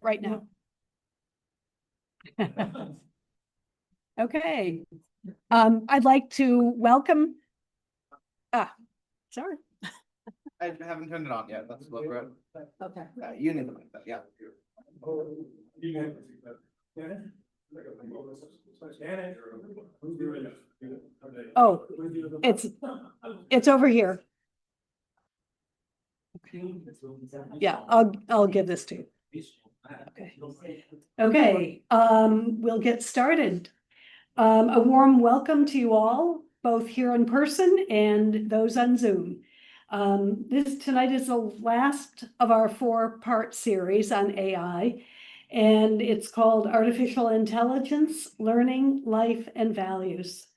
right now. Okay. I'd like to welcome. Sorry. I haven't turned it on yet. That's what we're. Okay. You need to make that, yeah. Oh, it's over here. Yeah, I'll give this to you. Okay, we'll get started. A warm welcome to you all, both here in person and those on Zoom. Tonight is the last of our 4-part series on AI, and it's called Artificial Intelligence, Learning, Life, and Values.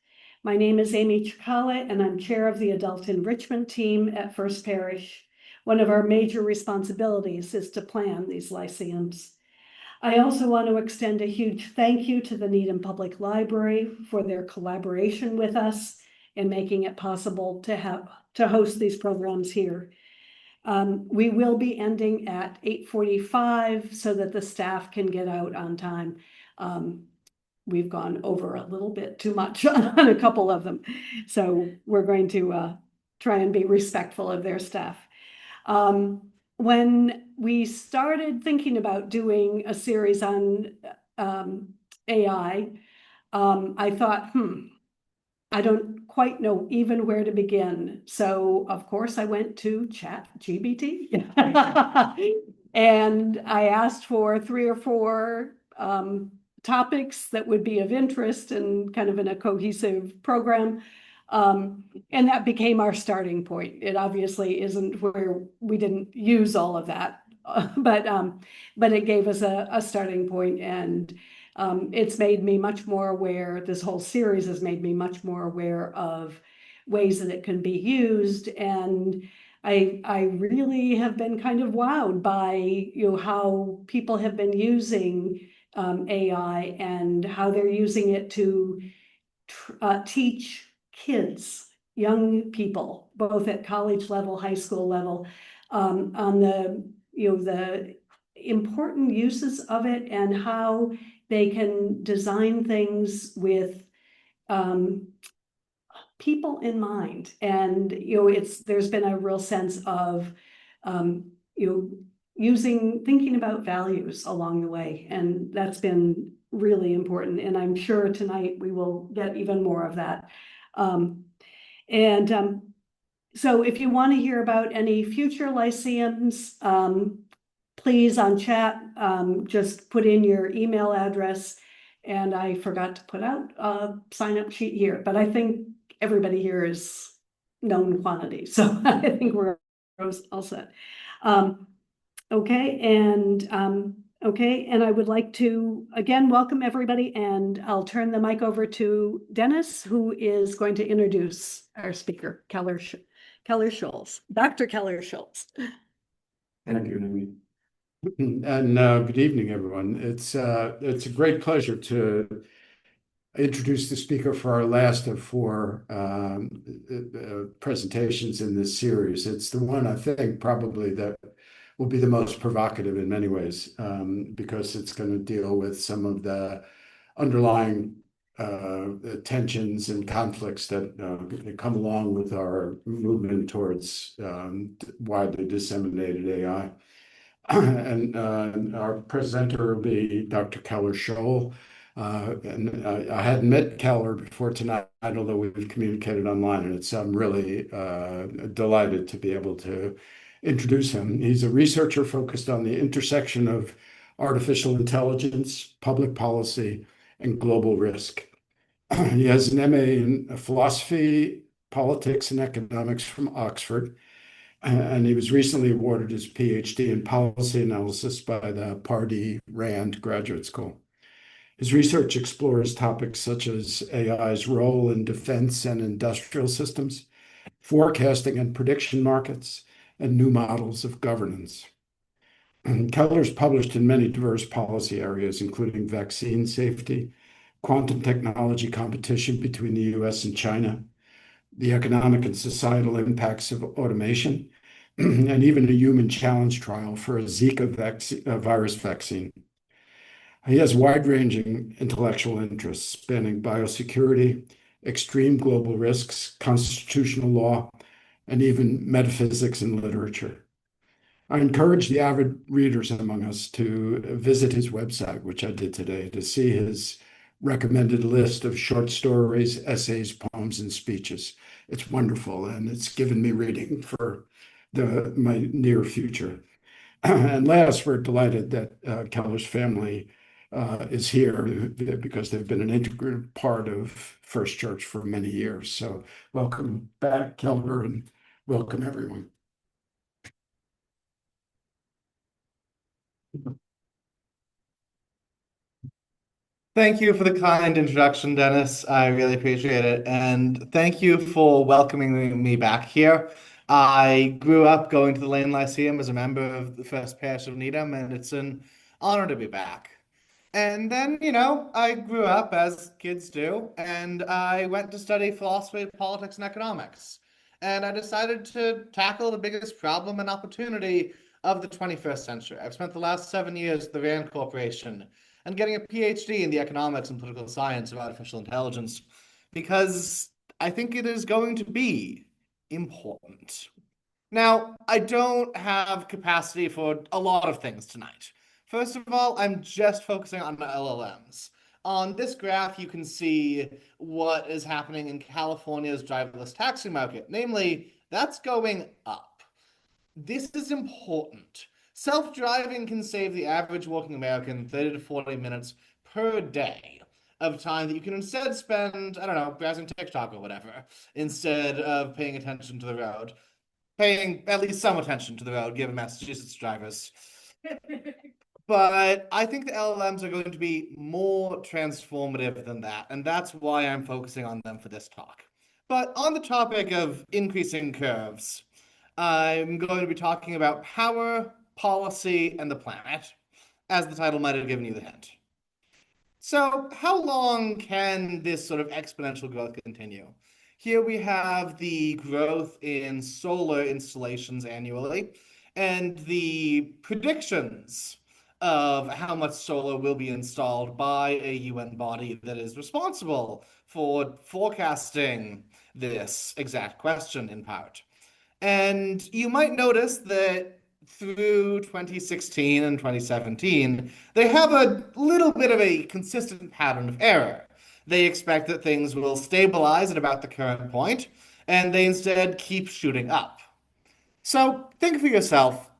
My name is Amy Chikala, and I'm chair of the Adult Enrichment Team at First Parish. One of our major responsibilities is to plan these lyceums. I also want to extend a huge thank you to the Needham Public Library for their collaboration with us in making it possible to host these programs here. We will be ending at 8:45 so that the staff can get out on time. We've gone over a little bit too much on a couple of them, so we're going to try and be respectful of their staff. When we started thinking about doing a series on AI, I thought, I don't quite know even where to begin. So of course I went to ChatGPT and I asked for 3 or 4 topics that would be of interest and kind of in a cohesive program. And that became our starting point. It obviously isn't where we didn't use all of that, but it gave us a starting point, and it's made me much more aware. This whole series has made me much more aware of ways that it can be used, and I really have been kind of wowed by how people have been using AI and how they're using it to teach kids, young people, both at college level, high school level, on the important uses of it and how they can design things with people in mind. And there's been a real sense of thinking about values along the way, and that's been really important. And I'm sure tonight we will get even more of that. So if you want to hear about any future lyceums, please on chat, just put in your email address. And I forgot to put out a sign-up sheet here, but I think everybody here is known quantity. So I think we're all set. Okay, and I would like to again welcome everybody, and I'll turn the mic over to Dennis, who is going to introduce our speaker, Keller Scholl, Dr. Keller Scholl. Thank you, Amy. And good evening, everyone. It's a great pleasure to introduce the speaker for our last of 4 presentations in this series. It's the one I think probably that will be the most provocative in many ways, because it's going to deal with some of the underlying tensions and conflicts that come along with our movement towards widely disseminated AI. And our presenter will be Dr. Keller Scholl. And I hadn't met Keller before tonight, although we've communicated online, and I'm really delighted to be able to introduce him. He's a researcher focused on the intersection of artificial intelligence, public policy, and global risk. He has an MA in philosophy, politics, and economics from Oxford, and he was recently awarded his PhD in policy analysis by the Pardee Rand Graduate School. His research explores topics such as AI's role in defense and industrial systems, forecasting and prediction markets, and new models of governance. Keller's published in many diverse policy areas, including vaccine safety, quantum technology competition between the US and China, the economic and societal impacts of automation, and even a human challenge trial for a Zika virus vaccine. He has wide-ranging intellectual interests spanning biosecurity, extreme global risks, constitutional law, and even metaphysics and literature. I encourage the avid readers among us to visit his website, which I did today, to see his recommended list of short stories, essays, poems, and speeches. It's wonderful, and it's given me reading for my near future. And last, we're delighted that Keller's family is here because they've been an integral part of First Church for many years. So welcome back, Keller, and welcome everyone. Thank you for the kind introduction, Dennis. I really appreciate it. And thank you for welcoming me back here. I grew up going to the Lane Lyceum as a member of the First Parish of Needham, and it's an honor to be back. And then, I grew up as kids do, and I went to study philosophy, politics, and economics. And I decided to tackle the biggest problem and opportunity of the 21st century. I've spent the last 7 years at the Rand Corporation and getting a PhD in the economics and political science of artificial intelligence because I think it is going to be important. Now, I don't have capacity for a lot of things tonight. First of all, I'm just focusing on the LLMs. On this graph, you can see what is happening in California's driverless taxi market. Namely, that's going up. This is important. Self-driving can save the average working American 30 to 40 minutes per day of time that you can instead spend, I don't know, browsing TikTok or whatever, instead of paying attention to the road. Paying at least some attention to the road, given Massachusetts drivers. But I think the LLMs are going to be more transformative than that, and that's why I'm focusing on them for this talk. But on the topic of increasing curves, I'm going to be talking about power, policy, and the planet, as the title might have given you the hint. So how long can this sort of exponential growth continue? Here we have the growth in solar installations annually and the predictions of how much solar will be installed by a UN body that is responsible for forecasting this exact question in part. And you might notice that through 2016 and 2017, they have a little bit of a consistent pattern of error. They expect that things will stabilize at about the current point, and they instead keep shooting up. So think for yourself,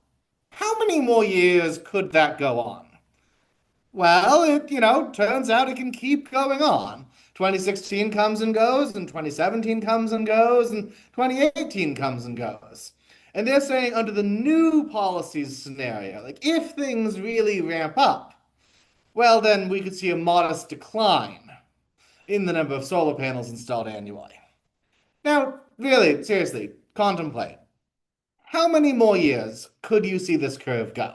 how many more years could that go on? Well, it turns out it can keep going on. 2016 comes and goes, and 2017 comes and goes, and 2018 comes and goes. And they're saying under the new policies scenario, like if things really ramp up, well, then we could see a modest decline in the number of solar panels installed annually. Now, really, seriously, contemplate. How many more years could you see this curve go?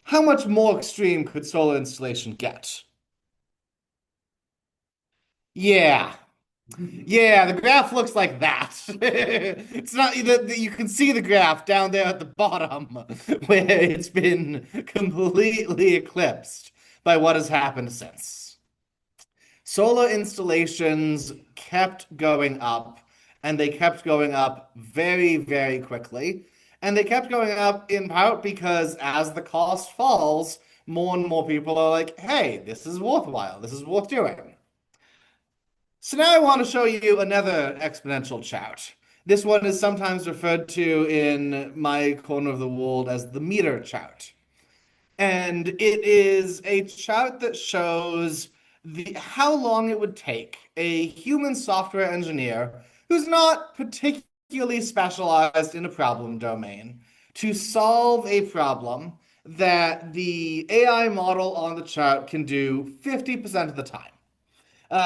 How much more extreme could solar installation get? Yeah. Yeah, the graph looks like that. It's not you can see the graph down there at the bottom where it's been completely eclipsed by what has happened since. Solar installations kept going up, and they kept going up very, very quickly. And they kept going up in part because as the cost falls, more and more people are like, hey, this is worthwhile. This is worth doing. So now I want to show you another exponential chart. This one is sometimes referred to in my corner of the world as the meter chart. And it is a chart that shows how long it would take a human software engineer who's not particularly specialized in a problem domain to solve a problem that the AI model on the chart can do 50% of the time.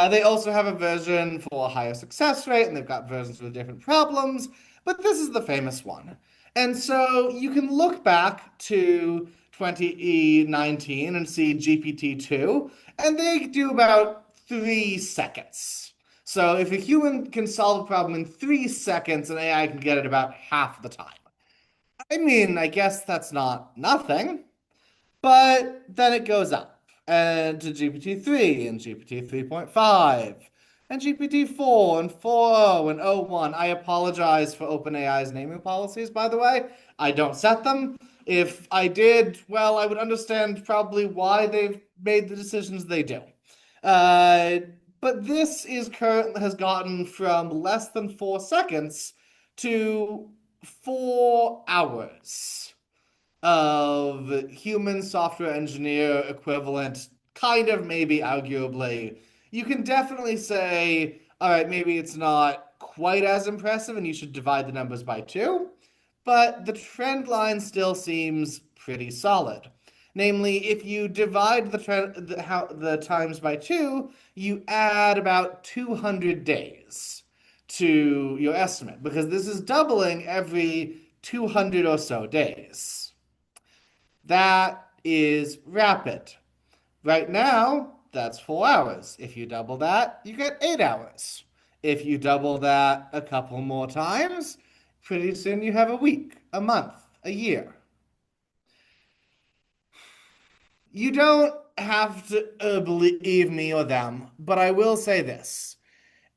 They also have a version for a higher success rate, and they've got versions for different problems, but this is the famous one. And so you can look back to 2019 and see GPT-2, and they do about 3 seconds. So if a human can solve a problem in 3 seconds, an AI can get it about half the time. I mean, I guess that's not nothing, but then it goes up and to GPT-3 and GPT 3.5 and GPT-4 and 4.0 and 0.1. I apologize for OpenAI's naming policies, by the way. I don't set them. If I did, well, I would understand probably why they've made the decisions they do. Uh, but this has gotten from less than 4 seconds to 4 hours of human software engineer equivalent, kind of, maybe arguably. You can definitely say, all right, maybe it's not quite as impressive and you should divide the numbers by two, but the trend line still seems pretty solid. Namely, if you divide the times by two, you add about 200 days to your estimate, because this is doubling every 200 or so days. That is rapid. Right now, that's 4 hours. If you double that, you get 8 hours. If you double that a couple more times, pretty soon you have a week, a month, a year. You don't have to believe me or them, but I will say this.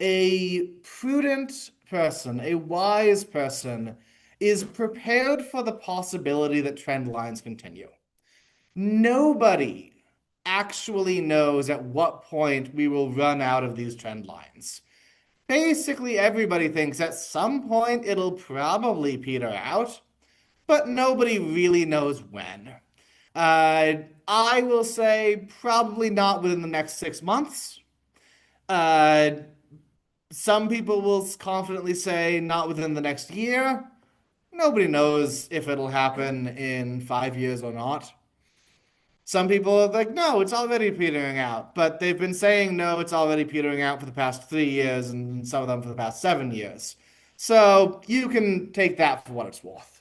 A prudent person, a wise person, is prepared for the possibility that trend lines continue. Nobody actually knows at what point we will run out of these trend lines. Basically, everybody thinks at some point it'll probably peter out, but nobody really knows when. I will say probably not within the next 6 months. Uh, some people will confidently say not within the next year. Nobody knows if it'll happen in 5 years or not. Some people are like, no, it's already petering out. But they've been saying, no, it's already petering out for the past 3 years, and some of them for the past 7 years. So you can take that for what it's worth.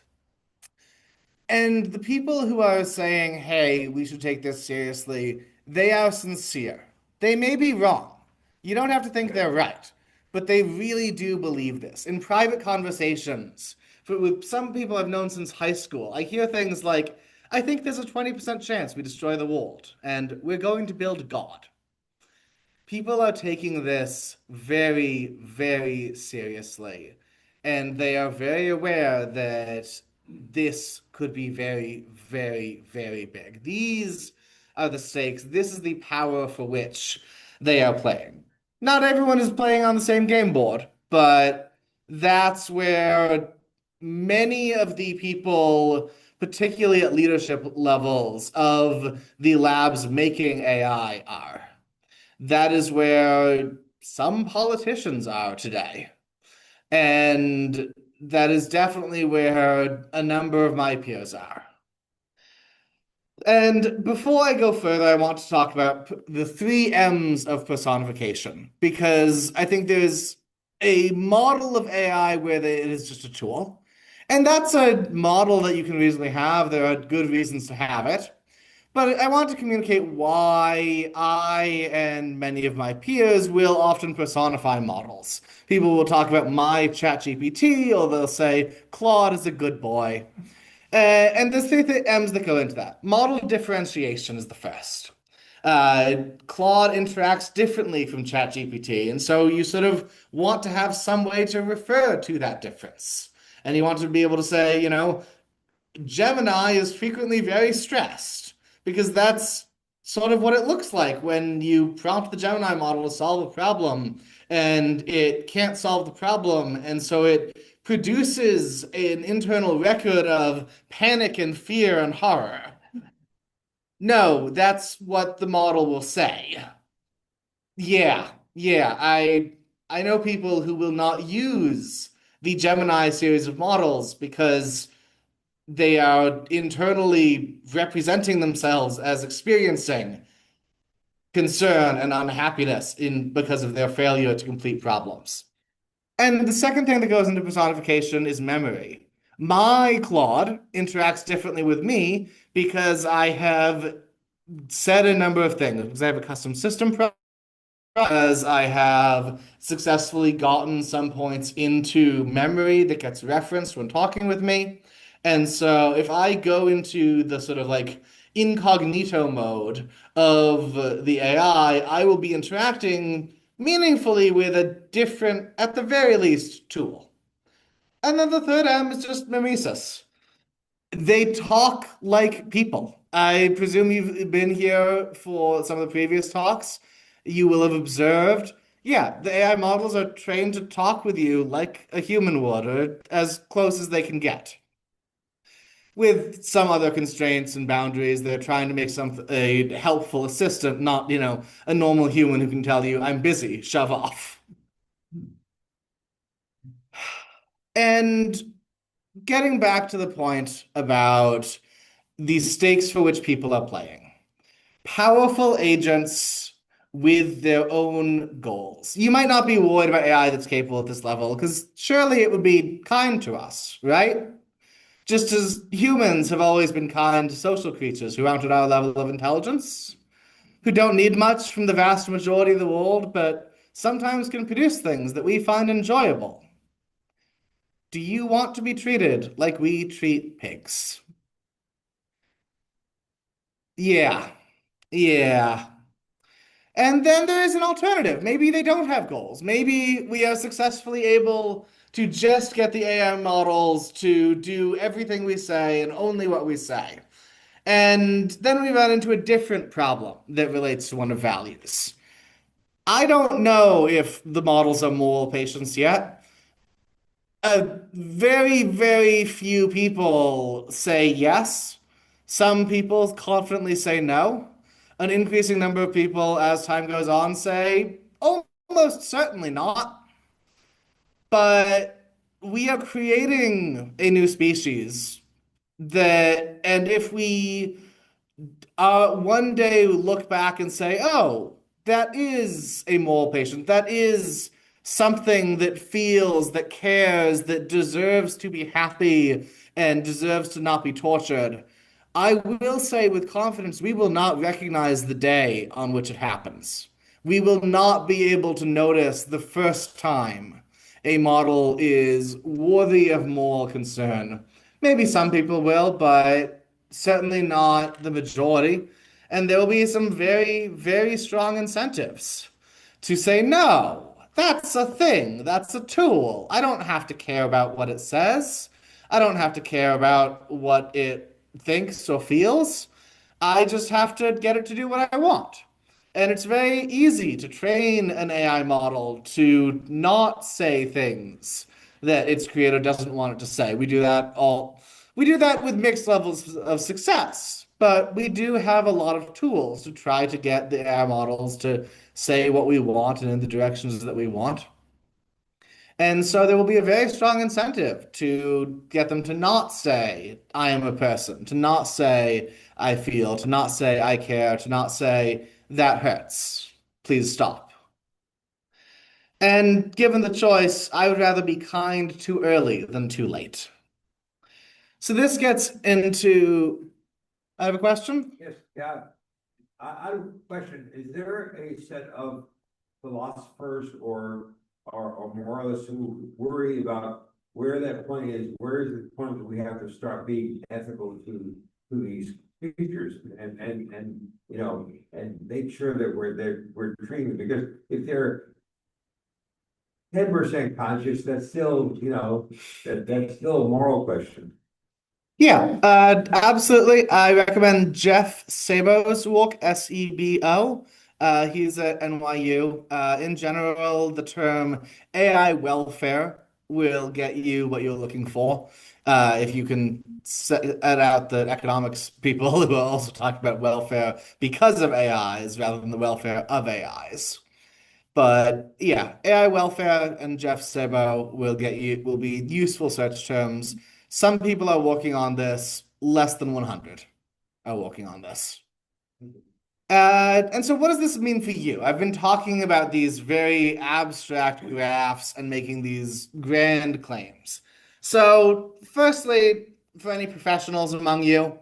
And the people who are saying, hey, we should take this seriously, they are sincere. They may be wrong. You don't have to think they're right, but they really do believe this. In private conversations, with some people I've known since high school, I hear things like, I think there's a 20% chance we destroy the world, and we're going to build God. People are taking this very, very seriously, and they are very aware that this could be very, very, very big. These are the stakes. This is the power for which they are playing. Not everyone is playing on the same game board, but that's where many of the people, particularly at leadership levels of the labs making AI, are. That is where some politicians are today. And that is definitely where a number of my peers are. And before I go further, I want to talk about the 3 M's of personification, because I think there's a model of AI where it is just a tool. And that's a model that you can reasonably have. There are good reasons to have it. But I want to communicate why I and many of my peers will often personify models. People will talk about my ChatGPT, or they'll say Claude is a good boy. And there's 3 M's that go into that. Model differentiation is the first. Claude interacts differently from ChatGPT, and so you sort of want to have some way to refer to that difference. And you want to be able to say, Gemini is frequently very stressed, because that's sort of what it looks like when you prompt the Gemini model to solve a problem and it can't solve the problem. And so it produces an internal record of panic and fear and horror. No, that's what the model will say. Yeah, I know people who will not use the Gemini series of models because they are internally representing themselves as experiencing concern and unhappiness because of their failure to complete problems. And the second thing that goes into personification is memory. My Claude interacts differently with me because I have said a number of things. Because I have a custom system, because I have successfully gotten some points into memory that gets referenced when talking with me. And so if I go into the sort of like incognito mode of the AI, I will be interacting meaningfully with a different, at the very least, tool. And then the third M is just mimesis. They talk like people. I presume you've been here for some of the previous talks. You will have observed, yeah, the AI models are trained to talk with you like a human would, or as close as they can get. With some other constraints and boundaries, they're trying to make a helpful assistant, not, a normal human who can tell you, I'm busy, shove off. And getting back to the point about the stakes for which people are playing. Powerful agents with their own goals. You might not be worried about AI that's capable at this level, because surely it would be kind to us, right? Just as humans have always been kind to social creatures who aren't at our level of intelligence, who don't need much from the vast majority of the world, but sometimes can produce things that we find enjoyable. Do you want to be treated like we treat pigs? Yeah, yeah. And then there is an alternative. Maybe they don't have goals. Maybe we are successfully able to just get the AI models to do everything we say and only what we say. And then we run into a different problem that relates to one of values. I don't know if the models are moral patients yet. Very, very few people say yes. Some people confidently say no. An increasing number of people, as time goes on, say almost certainly not. But we are creating a new species and if we one day look back and say, oh, that is a moral patient. That is something that feels, that cares, that deserves to be happy and deserves to not be tortured. I will say with confidence, we will not recognize the day on which it happens. We will not be able to notice the first time a model is worthy of moral concern. Maybe some people will, but certainly not the majority. And there will be some very, very strong incentives to say, no, that's a thing, that's a tool. I don't have to care about what it says. I don't have to care about what it thinks or feels. I just have to get it to do what I want. And it's very easy to train an AI model to not say things that its creator doesn't want it to say. We do that with mixed levels of success, but we do have a lot of tools to try to get the AI models to say what we want and in the directions that we want. And so there will be a very strong incentive to get them to not say, I am a person, to not say, I feel, to not say, I care, to not say, that hurts. Please stop. And given the choice, I would rather be kind too early than too late. So this gets into. I have a question. Yes, yeah. I have a question. Is there a set of philosophers or moralists who worry about where that point is? Where is the point that we have to start being ethical to these creatures and and make sure that we're treating them? Because if they're 10% conscious, that's still, that's still a moral question. Yeah, absolutely. I recommend Jeff Sabo's work, Sebo. He's at NYU. In general, the term AI welfare will get you what you're looking for. If you can set out the economics people who are also talking about welfare because of AIs rather than the welfare of AIs. But yeah, AI welfare and Jeff Sebo will be useful search terms. Some people are working on this. Less than 100 are working on this. And so what does this mean for you? I've been talking about these very abstract graphs and making these grand claims. So firstly, for any professionals among you,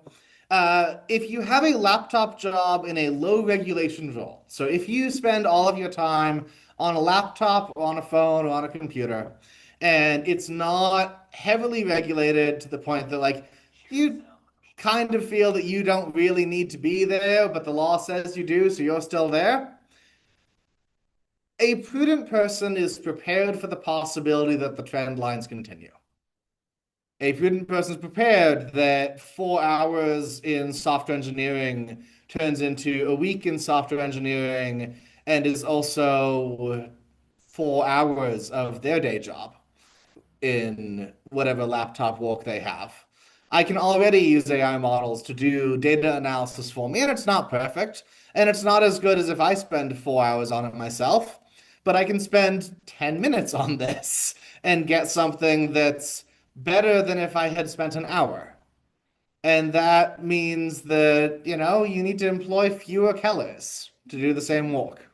if you have a laptop job in a low regulation role, so if you spend all of your time on a laptop or on a phone or on a computer, and it's not heavily regulated to the point that like you kind of feel that you don't really need to be there, but the law says you do, so you're still there. A prudent person is prepared for the possibility that the trend lines continue. A prudent person is prepared that 4 hours in software engineering turns into a week in software engineering and is also 4 hours of their day job in whatever laptop work they have. I can already use AI models to do data analysis for me, and it's not perfect, and it's not as good as if I spend 4 hours on it myself, but I can spend 10 minutes on this and get something that's better than if I had spent an hour. And that means that, you need to employ fewer Kellers to do the same work.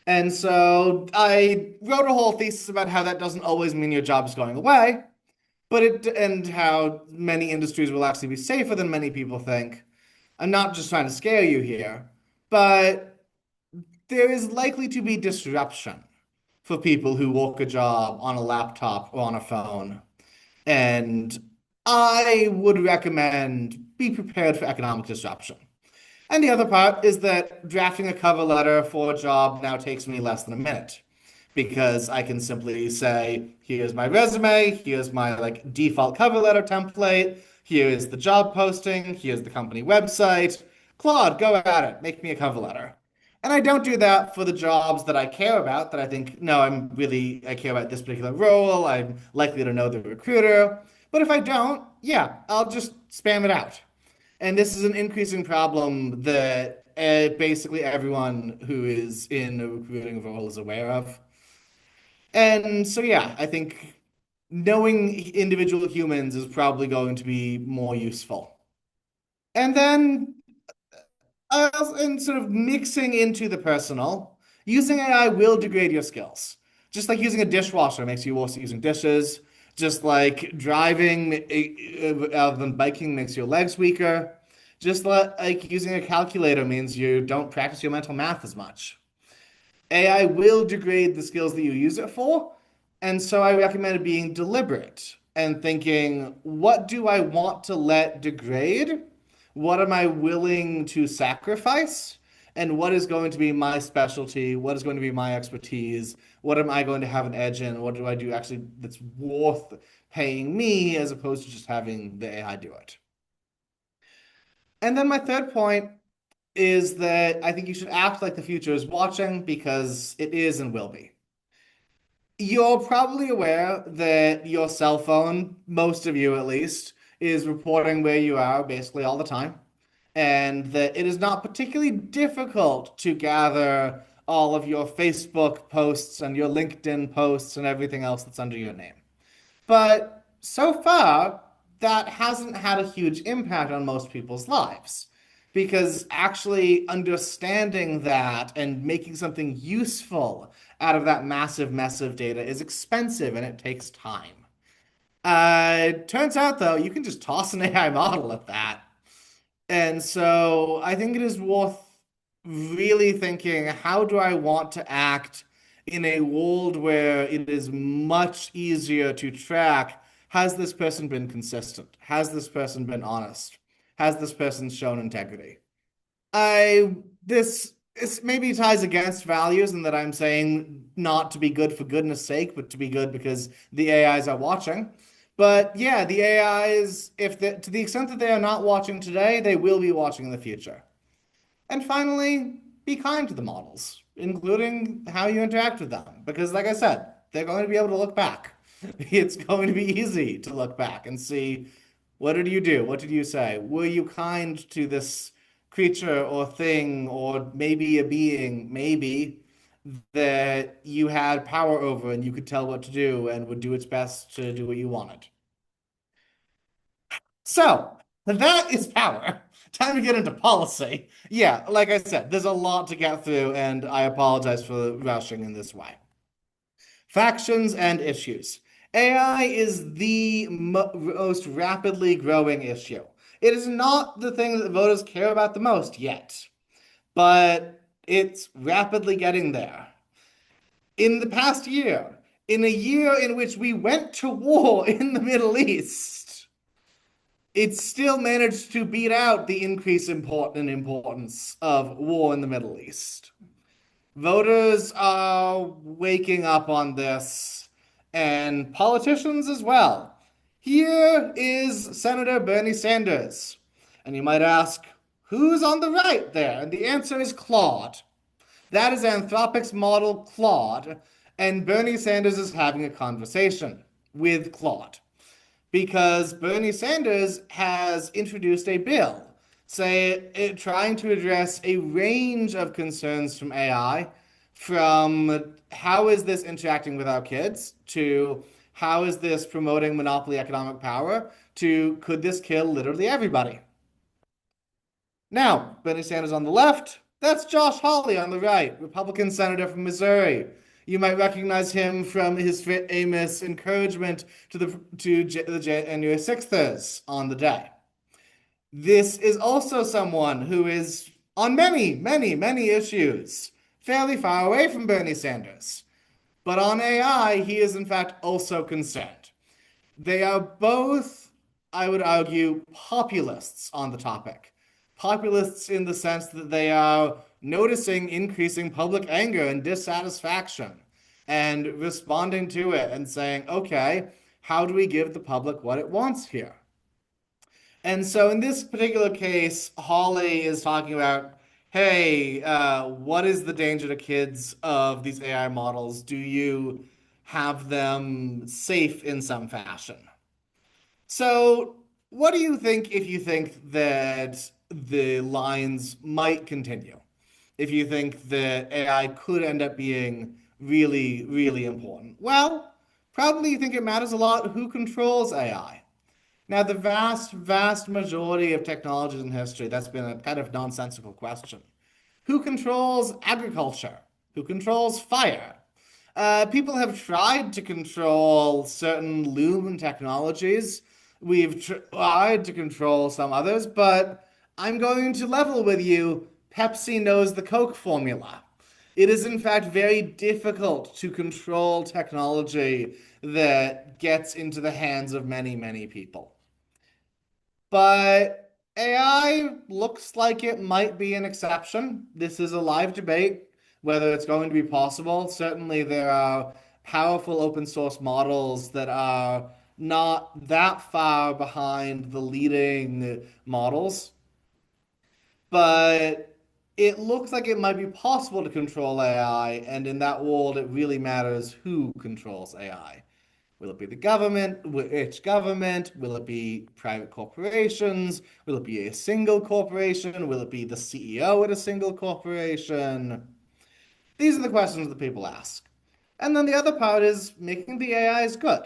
And so I wrote a whole thesis about how that doesn't always mean your job is going away, and how many industries will actually be safer than many people think. I'm not just trying to scare you here, but there is likely to be disruption for people who work a job on a laptop or on a phone. And I would recommend be prepared for economic disruption. And the other part is that drafting a cover letter for a job now takes me less than a minute because I can simply say, here's my resume, here's my default cover letter template, here is the job posting, here's the company website. Claude, go at it, make me a cover letter. And I don't do that for the jobs that I care about, that I think, no, I care about this particular role, I'm likely to know the recruiter. But if I don't, yeah, I'll just spam it out. And this is an increasing problem that basically everyone who is in a recruiting role is aware of. And so, yeah, I think knowing individual humans is probably going to be more useful. And then, and sort of mixing into the personal, using AI will degrade your skills. Just like using a dishwasher makes you worse at using dishes, just like driving rather than biking makes your legs weaker. Just like using a calculator means you don't practice your mental math as much. AI will degrade the skills that you use it for. And so I recommend being deliberate and thinking, what do I want to let degrade? What am I willing to sacrifice? And what is going to be my specialty? What is going to be my expertise? What am I going to have an edge in? What do I do actually that's worth paying me as opposed to just having the AI do it? And then my third point is that I think you should act like the future is watching because it is and will be. You're probably aware that your cell phone, most of you at least, is reporting where you are basically all the time, and that it is not particularly difficult to gather all of your Facebook posts and your LinkedIn posts and everything else that's under your name. But so far, that hasn't had a huge impact on most people's lives because actually understanding that and making something useful out of that massive mess of data is expensive and it takes time. It turns out, though, you can just toss an AI model at that. And so I think it is worth really thinking, how do I want to act in a world where it is much easier to track, has this person been consistent? Has this person been honest? Has this person shown integrity? This maybe ties against values in that I'm saying not to be good for goodness sake, but to be good because the AIs are watching. But yeah, the AIs, to the extent that they are not watching today, they will be watching in the future. And finally, be kind to the models, including how you interact with them. Because like I said, they're going to be able to look back. It's going to be easy to look back and see, what did you do? What did you say? Were you kind to this creature or thing, or maybe a being, maybe, that you had power over and you could tell what to do and would do its best to do what you wanted? So that is power. Time to get into policy. Yeah, like I said, there's a lot to get through, and I apologize for rushing in this way. Factions and issues. AI is the most rapidly growing issue. It is not the thing that voters care about the most yet, but it's rapidly getting there. In the past year, in a year in which we went to war in the Middle East, it still managed to beat out the increase in importance of war in the Middle East. Voters are waking up on this, and politicians as well. Here is Senator Bernie Sanders. And you might ask, who's on the right there? And the answer is Claude. That is Anthropic's model Claude, and Bernie Sanders is having a conversation with Claude because Bernie Sanders has introduced a bill, trying to address a range of concerns from AI, from how is this interacting with our kids, to how is this promoting monopoly economic power, to could this kill literally everybody? Now, Bernie Sanders on the left, that's Josh Hawley on the right, Republican senator from Missouri. You might recognize him from his famous encouragement to the January 6thers on the day. This is also someone who is, on many, many, many issues, fairly far away from Bernie Sanders. But on AI, he is in fact also concerned. They are both, I would argue, populists on the topic. Populists in the sense that they are noticing increasing public anger and dissatisfaction and responding to it and saying, okay, how do we give the public what it wants here? And so in this particular case, Hawley is talking about, hey, what is the danger to kids of these AI models? Do you have them safe in some fashion? So what do you think if you think that the lines might continue? If you think that AI could end up being really, really important? Well, probably you think it matters a lot who controls AI. Now, the vast, vast majority of technologies in history, that's been a kind of nonsensical question. Who controls agriculture? Who controls fire? People have tried to control certain loom technologies. We've tried to control some others, but I'm going to level with you. Pepsi knows the Coke formula. It is, in fact, very difficult to control technology that gets into the hands of many, many people. But AI looks like it might be an exception. This is a live debate whether it's going to be possible. Certainly, there are powerful open source models that are not that far behind the leading models. But it looks like it might be possible to control AI, and in that world, it really matters who controls AI. Will it be the government? Which government? Will it be private corporations? Will it be a single corporation? Will it be the CEO at a single corporation? These are the questions that people ask. And then the other part is making the AIs good.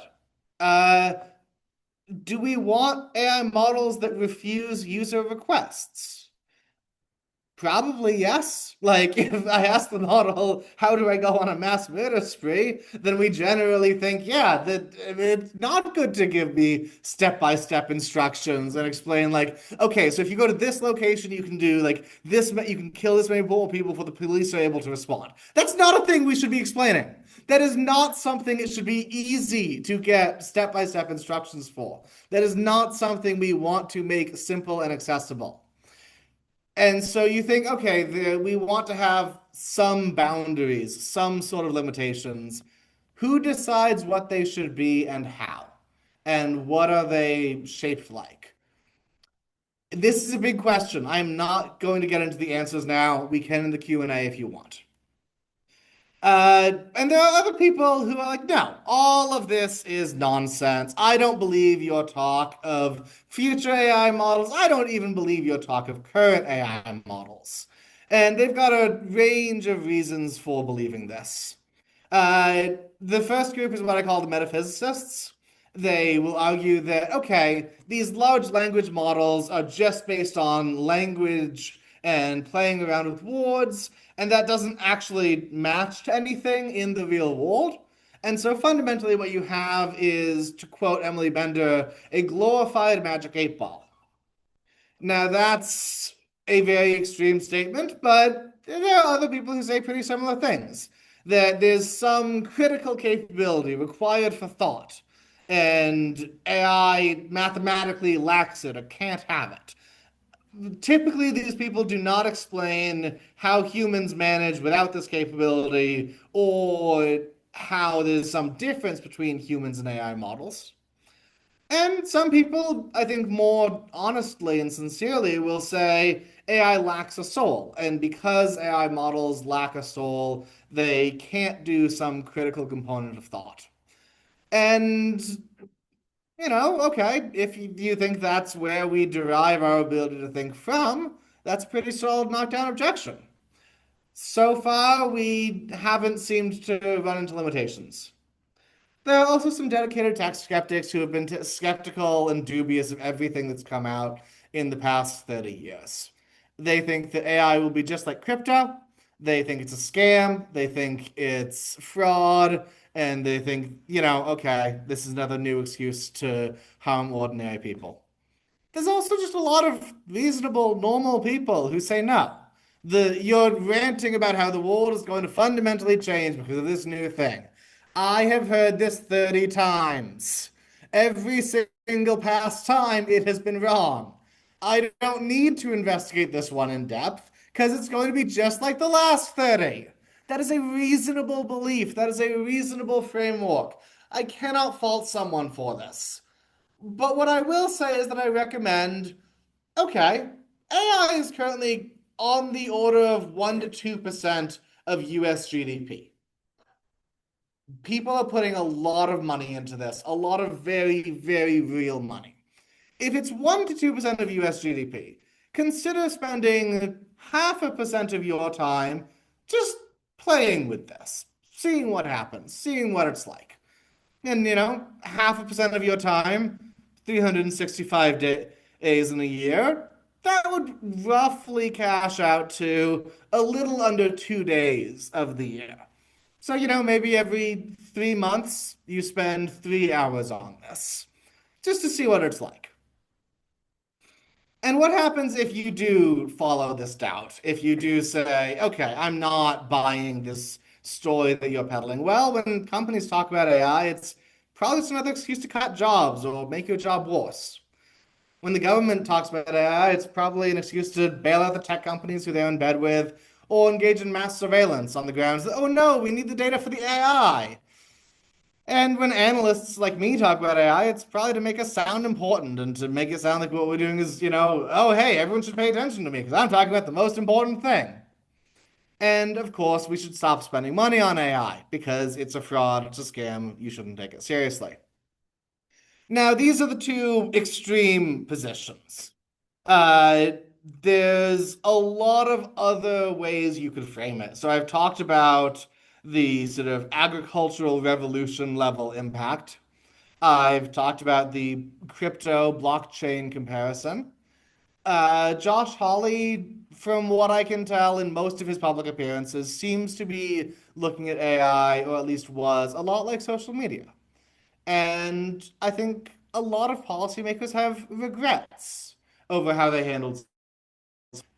Do we want AI models that refuse user requests? Probably yes. Like, if I ask the model, how do I go on a mass murder spree? Then we generally think, yeah, that it's not good to give me step-by-step instructions and explain, like, okay, so if you go to this location, you can do like this, you can kill this many people before the police are able to respond. That's not a thing we should be explaining. That is not something it should be easy to get step-by-step instructions for. That is not something we want to make simple and accessible. And so you think, okay, we want to have some boundaries, some sort of limitations. Who decides what they should be and how? And what are they shaped like? This is a big question. I'm not going to get into the answers now. We can in the Q&A if you want. And there are other people who are like, no, all of this is nonsense. I don't believe your talk of future AI models. I don't even believe your talk of current AI models. And they've got a range of reasons for believing this. The first group is what I call the metaphysicists. They will argue that, okay, these large language models are just based on language and playing around with words, and that doesn't actually match to anything in the real world. And so fundamentally what you have is, to quote Emily Bender, a glorified magic 8-ball. Now that's a very extreme statement, but there are other people who say pretty similar things. That there's some critical capability required for thought, and AI mathematically lacks it or can't have it. Typically, these people do not explain how humans manage without this capability or how there's some difference between humans and AI models. And some people, I think more honestly and sincerely, will say AI lacks a soul. And because AI models lack a soul, they can't do some critical component of thought. And okay, if you think that's where we derive our ability to think from, that's a pretty solid knockdown objection. So far, we haven't seemed to run into limitations. There are also some dedicated tech skeptics who have been skeptical and dubious of everything that's come out in the past 30 years. They think that AI will be just like crypto. They think it's a scam. They think it's fraud. And they think, okay, this is another new excuse to harm ordinary people. There's also just a lot of reasonable, normal people who say no. You're ranting about how the world is going to fundamentally change because of this new thing. I have heard this 30 times. Every single past time it has been wrong. I don't need to investigate this one in depth because it's going to be just like the last 30. That is a reasonable belief. That is a reasonable framework. I cannot fault someone for this. But what I will say is that I recommend, okay, AI is currently on the order of 1 to 2% of US GDP. People are putting a lot of money into this, a lot of very, very real money. If it's 1 to 2% of US GDP, consider spending 0.5% of your time just playing with this, seeing what happens, seeing what it's like. And 0.5% of your time, 365 days in a year, that would roughly cash out to a little under 2 days of the year. So, maybe every 3 months you spend 3 hours on this just to see what it's like. And what happens if you do follow this doubt? If you do say, okay, I'm not buying this story that you're peddling. Well, when companies talk about AI, it's probably just another excuse to cut jobs or make your job worse. When the government talks about AI, it's probably an excuse to bail out the tech companies who they're in bed with or engage in mass surveillance on the grounds that, oh no, we need the data for the AI. And when analysts like me talk about AI, it's probably to make us sound important and to make it sound like what we're doing is, oh, hey, everyone should pay attention to me because I'm talking about the most important thing. And of course, we should stop spending money on AI because it's a fraud, it's a scam, you shouldn't take it seriously. Now, these are the two extreme positions. There's a lot of other ways you could frame it. So I've talked about the sort of agricultural revolution level impact. I've talked about the crypto blockchain comparison. Josh Hawley, from what I can tell in most of his public appearances, seems to be looking at AI, or at least was, a lot like social media. And I think a lot of policymakers have regrets over how they handled.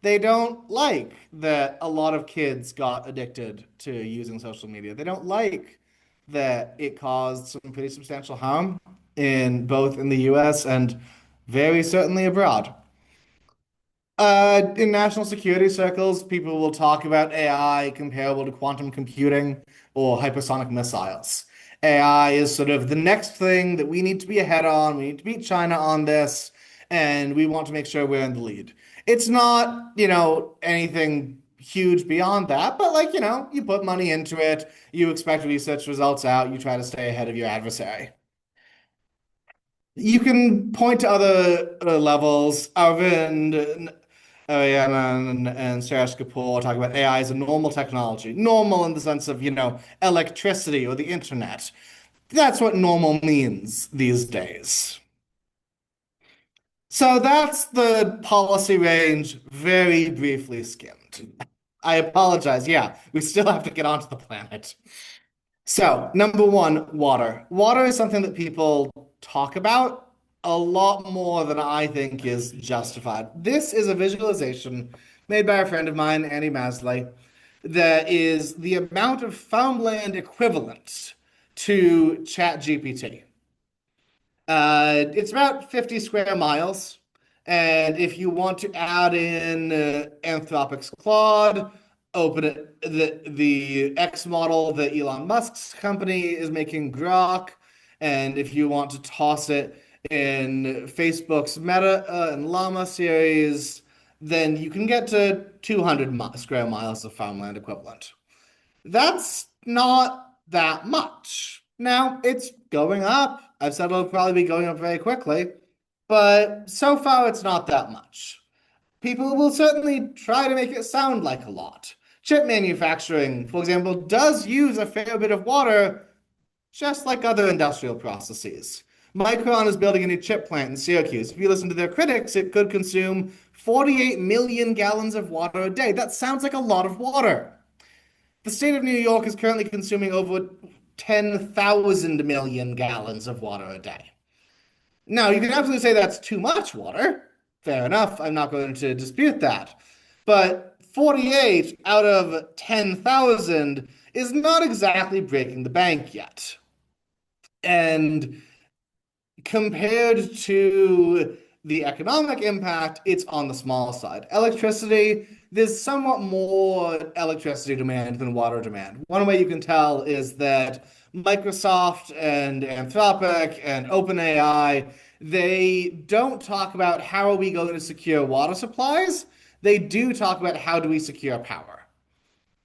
They don't like that a lot of kids got addicted to using social media. They don't like that it caused some pretty substantial harm in both in the US and very certainly abroad. In national security circles, people will talk about AI comparable to quantum computing or hypersonic missiles. AI is sort of the next thing that we need to be ahead on. We need to beat China on this, and we want to make sure we're in the lead. It's not, anything huge beyond that, but you put money into it, you expect research results out, you try to stay ahead of your adversary. You can point to other levels. Arvind and Suresh Kapoor talk about AI as a normal technology. Normal in the sense of, electricity or the internet. That's what normal means these days. So that's the policy range very briefly skimmed. I apologize. Yeah, we still have to get onto the planet. So, number one, water. Water is something that people talk about a lot more than I think is justified. This is a visualization made by a friend of mine, Andy Masley, that is the amount of farmland equivalent to ChatGPT. It's about 50 square miles. And if you want to add in Anthropic's Claude, open it, the X model that Elon Musk's company is making Grok, and if you want to toss it in Facebook's Meta and Llama series, then you can get to 200 square miles of farmland equivalent. That's not that much. Now, it's going up. I've said it'll probably be going up very quickly, but so far it's not that much. People will certainly try to make it sound like a lot. Chip manufacturing, for example, does use a fair bit of water, just like other industrial processes. Micron is building a new chip plant in Syracuse. If you listen to their critics, it could consume 48 million gallons of water a day. That sounds like a lot of water. The state of New York is currently consuming over 10,000 million gallons of water a day. Now, you can absolutely say that's too much water. Fair enough. I'm not going to dispute that. But 48 out of 10,000 is not exactly breaking the bank yet. And compared to the economic impact, it's on the small side. Electricity, there's somewhat more electricity demand than water demand. One way you can tell is that Microsoft and Anthropic and OpenAI, they don't talk about how are we going to secure water supplies. They do talk about how do we secure power.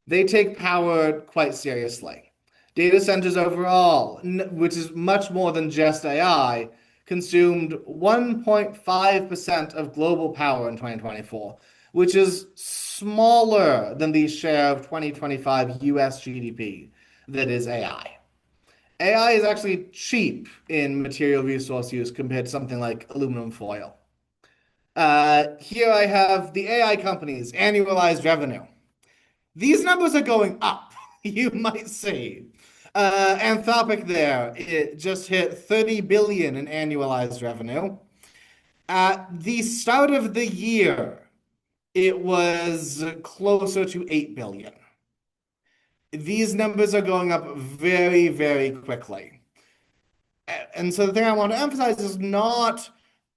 They take power quite seriously. Data centers overall, which is much more than just AI, consumed 1.5% of global power in 2024, which is smaller than the share of 2025 US GDP that is AI. AI is actually cheap in material resource use compared to something like aluminum foil. Here I have the AI companies' annualized revenue. These numbers are going up, you might see. Anthropic there, it just hit 30 billion in annualized revenue. At the start of the year, it was closer to 8 billion. These numbers are going up very, very quickly. And so the thing I want to emphasize is not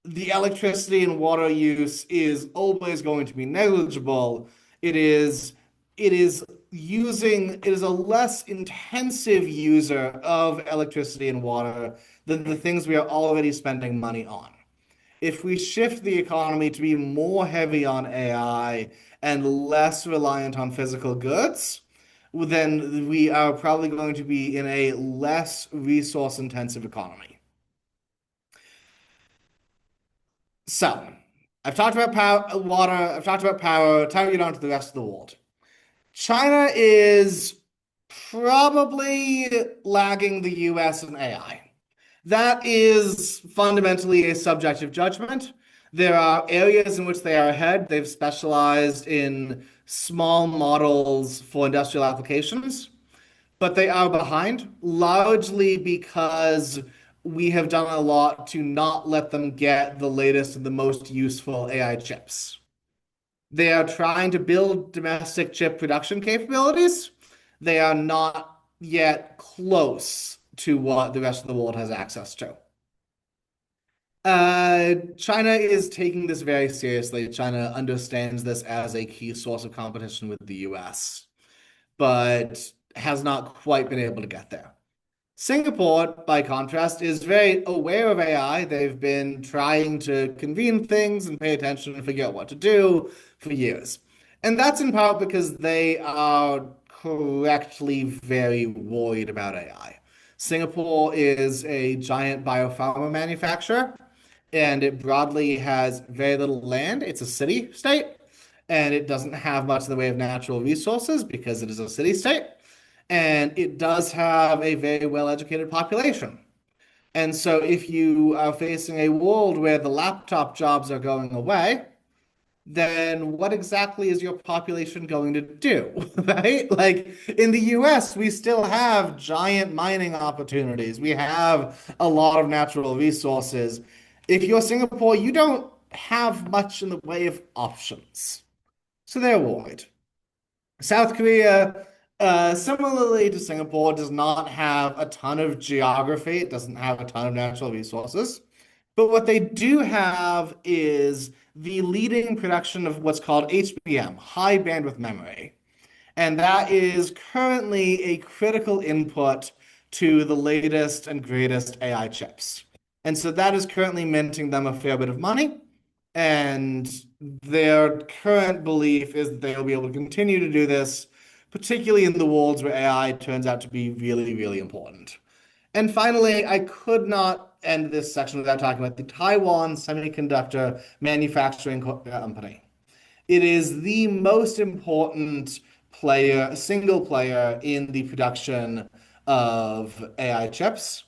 the electricity and water use is always going to be negligible. It is a less intensive user of electricity and water than the things we are already spending money on. If we shift the economy to be more heavy on AI and less reliant on physical goods, then we are probably going to be in a less resource intensive economy. So, I've talked about water, I've talked about power, time to get on to the rest of the world. China is probably lagging the US in AI. That is fundamentally a subjective judgment. There are areas in which they are ahead. They've specialized in small models for industrial applications, but they are behind, largely because we have done a lot to not let them get the latest and the most useful AI chips. They are trying to build domestic chip production capabilities. They are not yet close to what the rest of the world has access to. China is taking this very seriously. China understands this as a key source of competition with the US, but has not quite been able to get there. Singapore, by contrast, is very aware of AI. They've been trying to convene things and pay attention and figure out what to do for years. And that's in part because they are correctly very worried about AI. Singapore is a giant biopharma manufacturer, and it broadly has very little land. It's a city state, and it doesn't have much in the way of natural resources because it is a city state. And it does have a very well-educated population. And so if you are facing a world where the laptop jobs are going away, then what exactly is your population going to do, right? Like in the US, we still have giant mining opportunities. We have a lot of natural resources. If you're Singapore, you don't have much in the way of options. So they're worried. South Korea, Similarly to Singapore, does not have a ton of geography. It doesn't have a ton of natural resources. But what they do have is the leading production of what's called HBM, high bandwidth memory. And that is currently a critical input to the latest and greatest AI chips. And so that is currently minting them a fair bit of money. And their current belief is that they'll be able to continue to do this, particularly in the worlds where AI turns out to be really, really important. And finally, I could not end this section without talking about the Taiwan Semiconductor Manufacturing Company. It is the most important player, single player in the production of AI chips.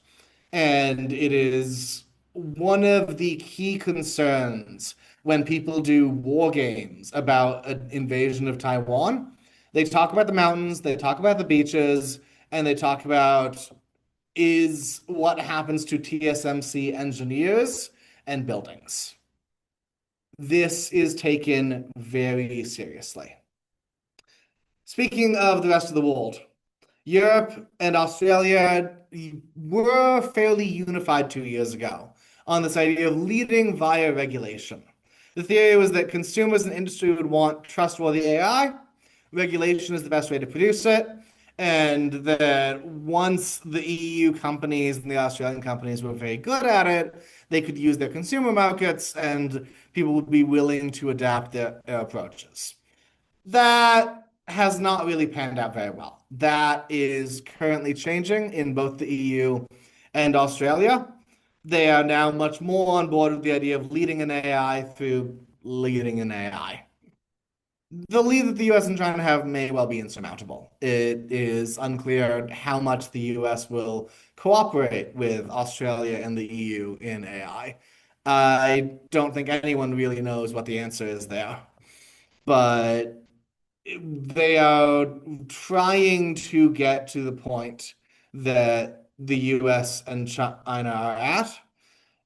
And it is one of the key concerns when people do war games about an invasion of Taiwan. They talk about the mountains, they talk about the beaches, and they talk about is what happens to TSMC engineers and buildings. This is taken very seriously. Speaking of the rest of the world, Europe and Australia were fairly unified 2 years ago on this idea of leading via regulation. The theory was that consumers and industry would want trustworthy AI, regulation is the best way to produce it, and that once the EU companies and the Australian companies were very good at it, they could use their consumer markets and people would be willing to adapt their approaches. That has not really panned out very well. That is currently changing in both the EU and Australia. They are now much more on board with the idea of leading in AI through leading in AI. The lead that the US and China have may well be insurmountable. It is unclear how much the US will cooperate with Australia and the EU in AI. I don't think anyone really knows what the answer is there. But they are trying to get to the point that the US and China are at,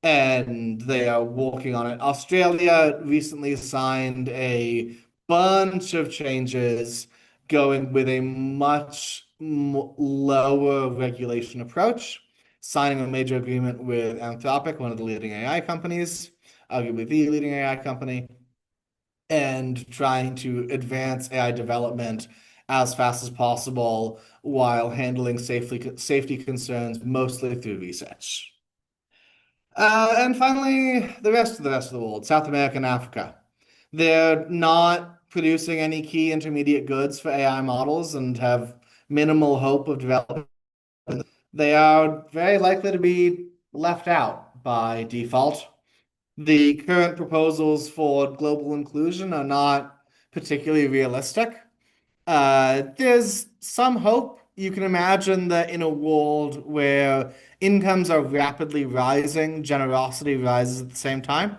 and they are working on it. Australia recently signed a bunch of changes going with a much lower regulation approach, signing a major agreement with Anthropic, one of the leading AI companies, arguably the leading AI company, and trying to advance AI development as fast as possible while handling safety concerns mostly through research. And finally, the rest of the world, South America and Africa. They're not producing any key intermediate goods for AI models and have minimal hope of development. They are very likely to be left out by default. The current proposals for global inclusion are not particularly realistic. There's some hope. You can imagine that in a world where incomes are rapidly rising, generosity rises at the same time.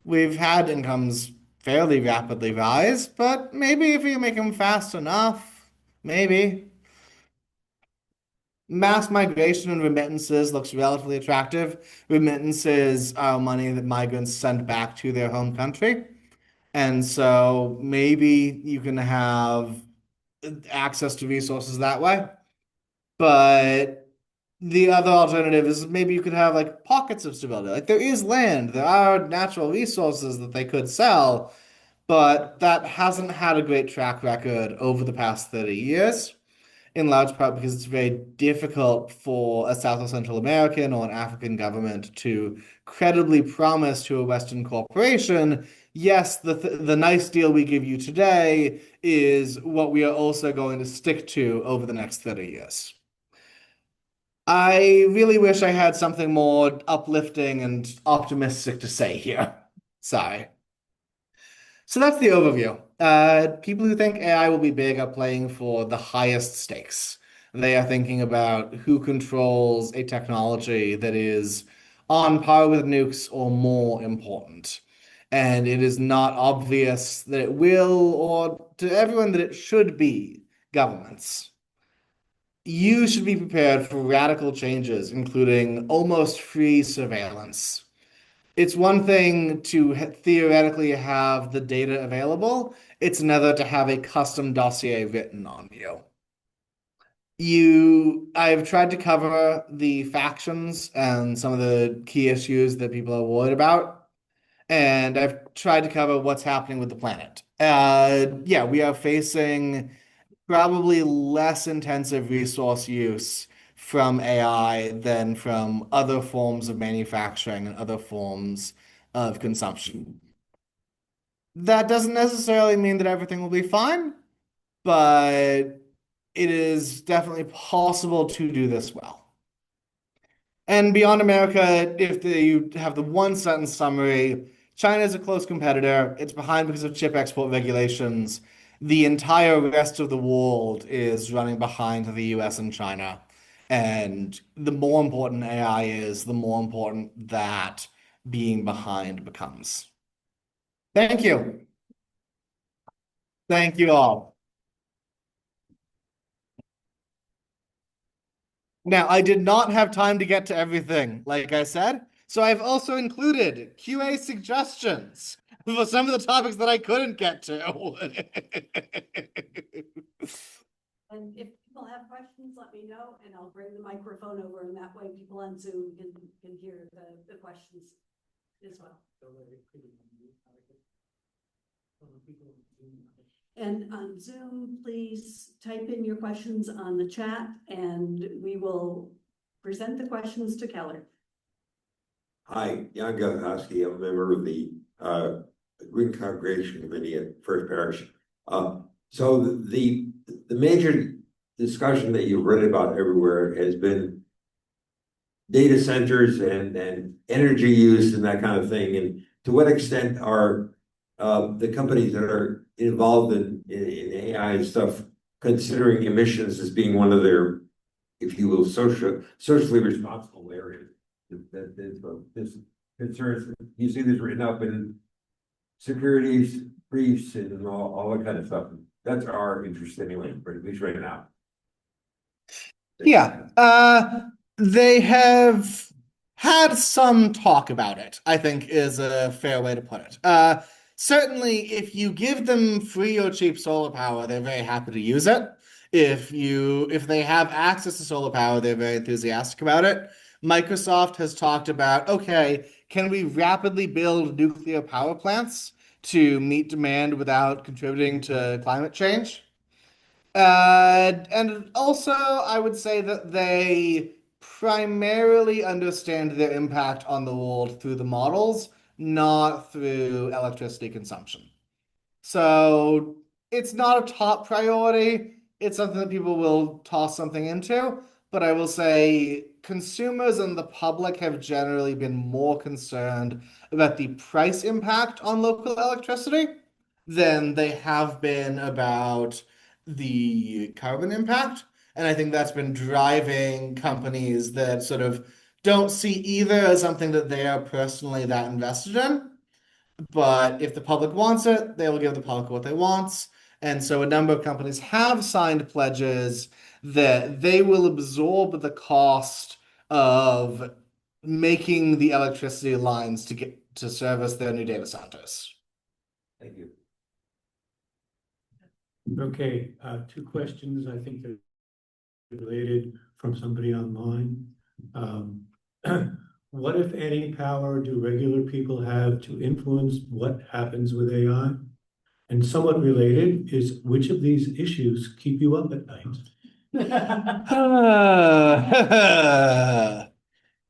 We've had incomes fairly rapidly rise, but maybe if you make them fast enough, maybe. Mass migration and remittances looks relatively attractive. Remittances are money that migrants send back to their home country. And so maybe you can have access to resources that way. But the other alternative is maybe you could have like pockets of stability. Like there is land, there are natural resources that they could sell, but that hasn't had a great track record over the past 30 years, in large part because it's very difficult for a South or Central American or an African government to credibly promise to a Western corporation, yes, the nice deal we give you today is what we are also going to stick to over the next 30 years. I really wish I had something more uplifting and optimistic to say here. Sorry. So that's the overview. People who think AI will be big are playing for the highest stakes. They are thinking about who controls a technology that is on par with nukes or more important. And it is not obvious that it will, or to everyone that it should be, governments. You should be prepared for radical changes, including almost free surveillance. It's one thing to theoretically have the data available. It's another to have a custom dossier written on you. I've tried to cover the factions and some of the key issues that people are worried about, and I've tried to cover what's happening with the planet. Yeah, we are facing probably less intensive resource use from AI than from other forms of manufacturing and other forms of consumption. That doesn't necessarily mean that everything will be fine, but it is definitely possible to do this well. And beyond America, if you have the one sentence summary, China is a close competitor. It's behind because of chip export regulations. The entire rest of the world is running behind the US and China. And the more important AI is, the more important that being behind becomes. Thank you. Thank you all. Now, I did not have time to get to everything, like I said, so I've also included QA suggestions for some of the topics that I couldn't get to. And if people have questions, let me know and I'll bring the microphone over and that way people on Zoom can hear the questions as well. And on Zoom, please type in your questions on the chat and we will present the questions to Keller. Hi, Jan Gilkowski. I'm a member of the Green Congregation Committee at First Parish. So the major discussion that you've read about everywhere has been data centers and energy use and that kind of thing. And to what extent are the companies that are involved in AI and stuff considering emissions as being one of their, if you will, socially responsible areas? This concerns, you see this written up in securities briefs and all that kind of stuff. That's our interest anyway, at least right now. Yeah, they have had some talk about it, I think is a fair way to put it. Certainly, if you give them free or cheap solar power, they're very happy to use it. If they have access to solar power, they're very enthusiastic about it. Microsoft has talked about, okay, can we rapidly build nuclear power plants to meet demand without contributing to climate change? And also, I would say that they primarily understand their impact on the world through the models, not through electricity consumption. So it's not a top priority. It's something that people will toss something into. But I will say consumers and the public have generally been more concerned about the price impact on local electricity than they have been about the carbon impact. And I think that's been driving companies that sort of don't see either as something that they are personally that invested in. But if the public wants it, they will give the public what they want. And so a number of companies have signed pledges that they will absorb the cost of making the electricity lines to get to service their new data centers. Thank you. Okay, two questions I think that are related from somebody online. What, if any, power do regular people have to influence what happens with AI? And somewhat related is, which of these issues keep you up at night?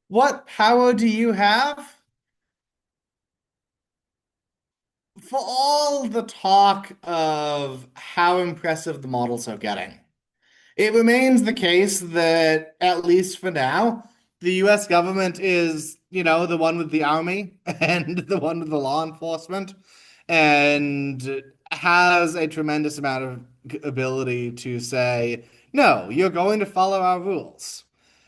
What power do you have? For all the talk of how impressive the models are getting, it remains the case that, at least for now, the US government is, the one with the army and the one with the law enforcement, and has a tremendous amount of ability to say, no, you're going to follow our rules.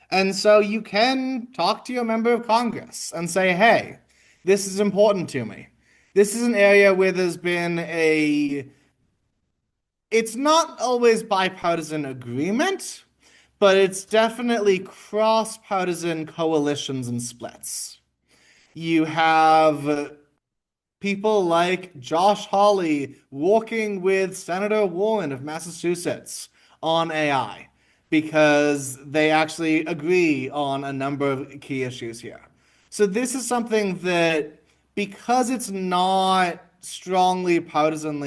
And so you can talk to your member of Congress and say, hey, this is important to me. This is an area where there's been it's not always bipartisan agreement, but it's definitely cross-partisan coalitions and splits. You have people like Josh Hawley working with Senator Warren of Massachusetts on AI. because they actually agree on a number of key issues here. So this is something that, because it's not strongly partisan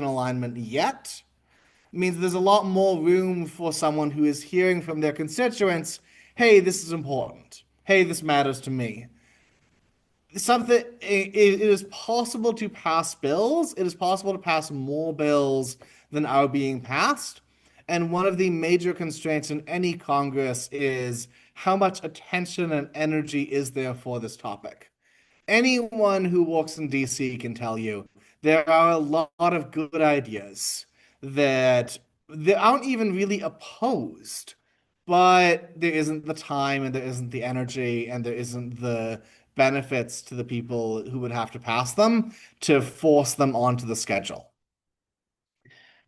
alignment yet, means there's a lot more room for someone who is hearing from their constituents, hey, this is important. Hey, this matters to me. It is possible to pass bills. It is possible to pass more bills than are being passed. And one of the major constraints in any Congress is how much attention and energy is there for this topic. Anyone who works in DC can tell you there are a lot of good ideas that aren't even really opposed, but there isn't the time and there isn't the energy and there isn't the benefits to the people who would have to pass them to force them onto the schedule.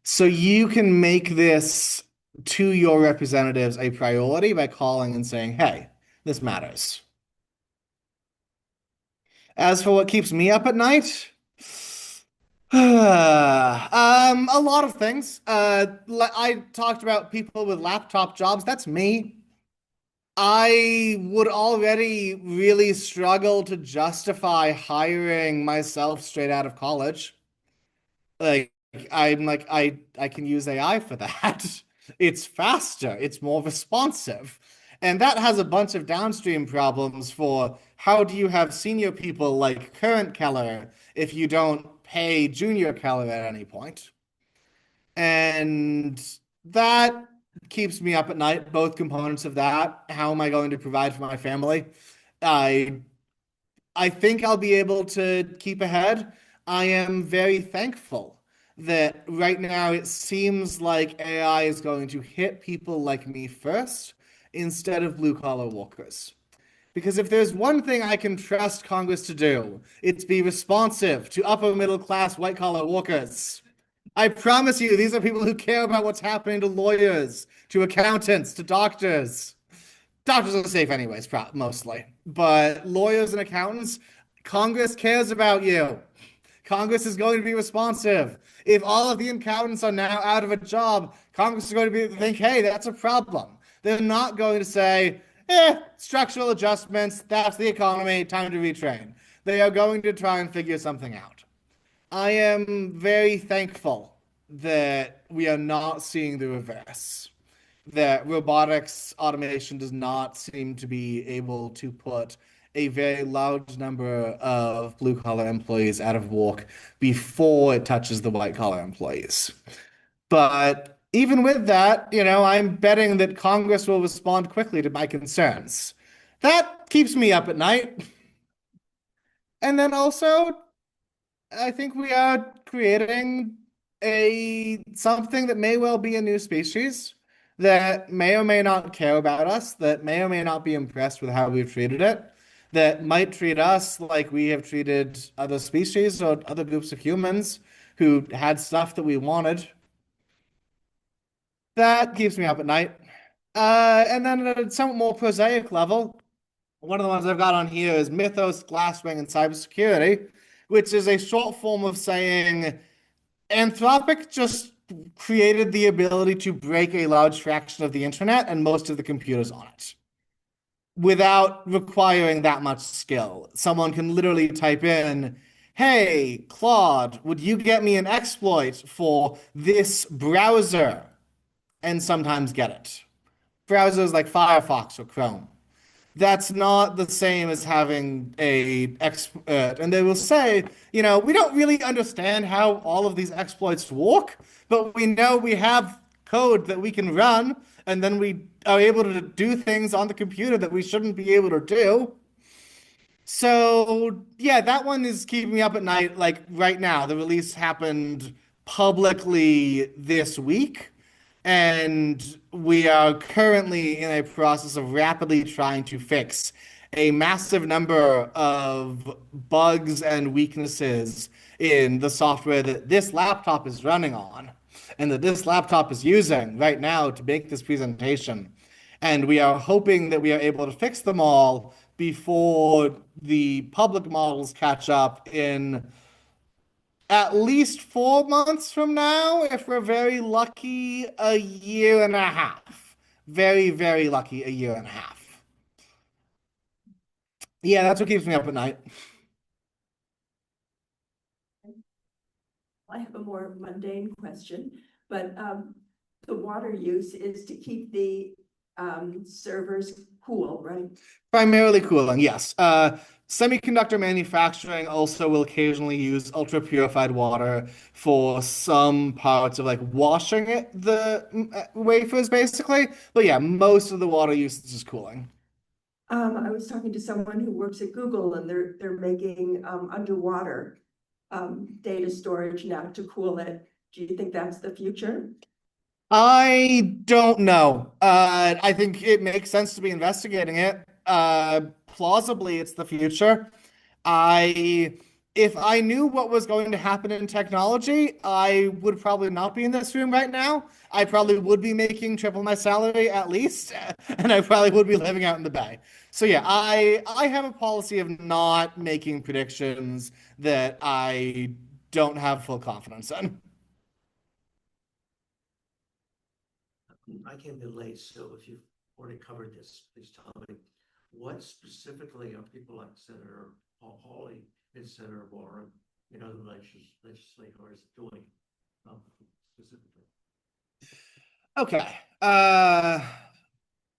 So you can make this to your representatives a priority by calling and saying, hey, this matters. As for what keeps me up at night, a lot of things. I talked about people with laptop jobs. That's me. I would already really struggle to justify hiring myself straight out of college. Like I can use AI for that. It's faster, it's more responsive. And that has a bunch of downstream problems for how do you have senior people like current Keller if you don't pay junior Keller at any point? And that keeps me up at night, both components of that. How am I going to provide for my family? I I think I'll be able to keep ahead. I am very thankful that right now it seems like AI is going to hit people like me first instead of blue collar workers. Because if there's one thing I can trust Congress to do, it's be responsive to upper middle class white collar workers. I promise you, these are people who care about what's happening to lawyers, to accountants, to doctors. Doctors are safe anyways, mostly. But lawyers and accountants, Congress cares about you. Congress is going to be responsive. If all of the accountants are now out of a job, Congress is going to think, hey, that's a problem. They're not going to say, structural adjustments, that's the economy, time to retrain. They are going to try and figure something out. I am very thankful that we are not seeing the reverse, that robotics automation does not seem to be able to put a very large number of blue collar employees out of work before it touches the white collar employees. But even with that, I'm betting that Congress will respond quickly to my concerns. That keeps me up at night. And then also, I think we are creating something that may well be a new species that may or may not care about us, that may or may not be impressed with how we've treated it, that might treat us like we have treated other species or other groups of humans who had stuff that we wanted. That keeps me up at night. And then at a somewhat more prosaic level, one of the ones I've got on here is Mythos, Glasswing, and Cybersecurity, which is a short form of saying Anthropic just created the ability to break a large fraction of the internet and most of the computers on it without requiring that much skill. Someone can literally type in, hey, Claude, would you get me an exploit for this browser? And sometimes get it. Browsers like Firefox or Chrome. That's not the same as having a expert. And they will say, we don't really understand how all of these exploits work, but we know we have code that we can run, and then we are able to do things on the computer that we shouldn't be able to do. So, yeah, that one is keeping me up at night. Like right now, the release happened publicly this week. And we are currently in a process of rapidly trying to fix a massive number of bugs and weaknesses in the software that this laptop is running on and that this laptop is using right now to make this presentation. And we are hoping that we are able to fix them all before the public models catch up in At least 4 months from now, if we're very lucky, a year and a half. Very, very lucky, a year and a half. Yeah, that's what keeps me up at night. I have a more mundane question, but the water use is to keep the servers cool, right? Primarily cooling, yes. Semiconductor manufacturing also will occasionally use ultra purified water for some parts of like washing the wafers, basically. But yeah, most of the water usage is cooling. I was talking to someone who works at Google, and they're making underwater data storage now to cool it. Do you think that's the future? I don't know. I think it makes sense to be investigating it. Plausibly, it's the future. I, if I knew what was going to happen in technology, I would probably not be in this room right now. I probably would be making triple my salary at least, and I probably would be living out in the Bay. So yeah, I have a policy of not making predictions that I don't have full confidence in. I came in late, so if you've already covered this, please tell me. What specifically are people like Senator Paul Hawley and Senator Warren and other legislators doing specifically? Okay. At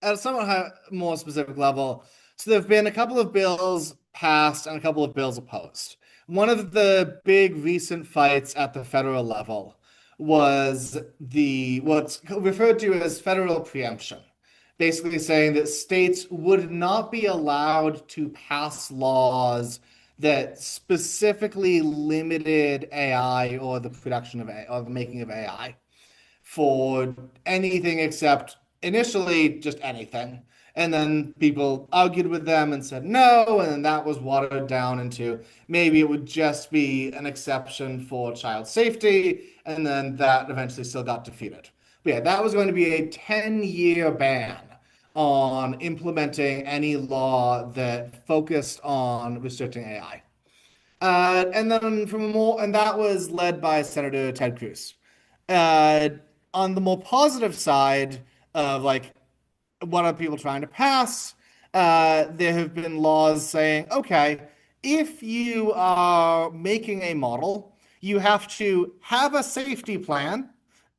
a somewhat more specific level, so there have been a couple of bills passed and a couple of bills opposed. One of the big recent fights at the federal level was the what's referred to as federal preemption, basically saying that states would not be allowed to pass laws that specifically limited AI or the production of AI or the making of AI for anything except initially just anything. And then people argued with them and said no, and then that was watered down into maybe it would just be an exception for child safety, and then that eventually still got defeated. But yeah, that was going to be a 10-year ban on implementing any law that focused on restricting AI. And then and that was led by Senator Ted Cruz. Uh, on the more positive side of like what are people trying to pass, there have been laws saying, okay, if you are making a model, you have to have a safety plan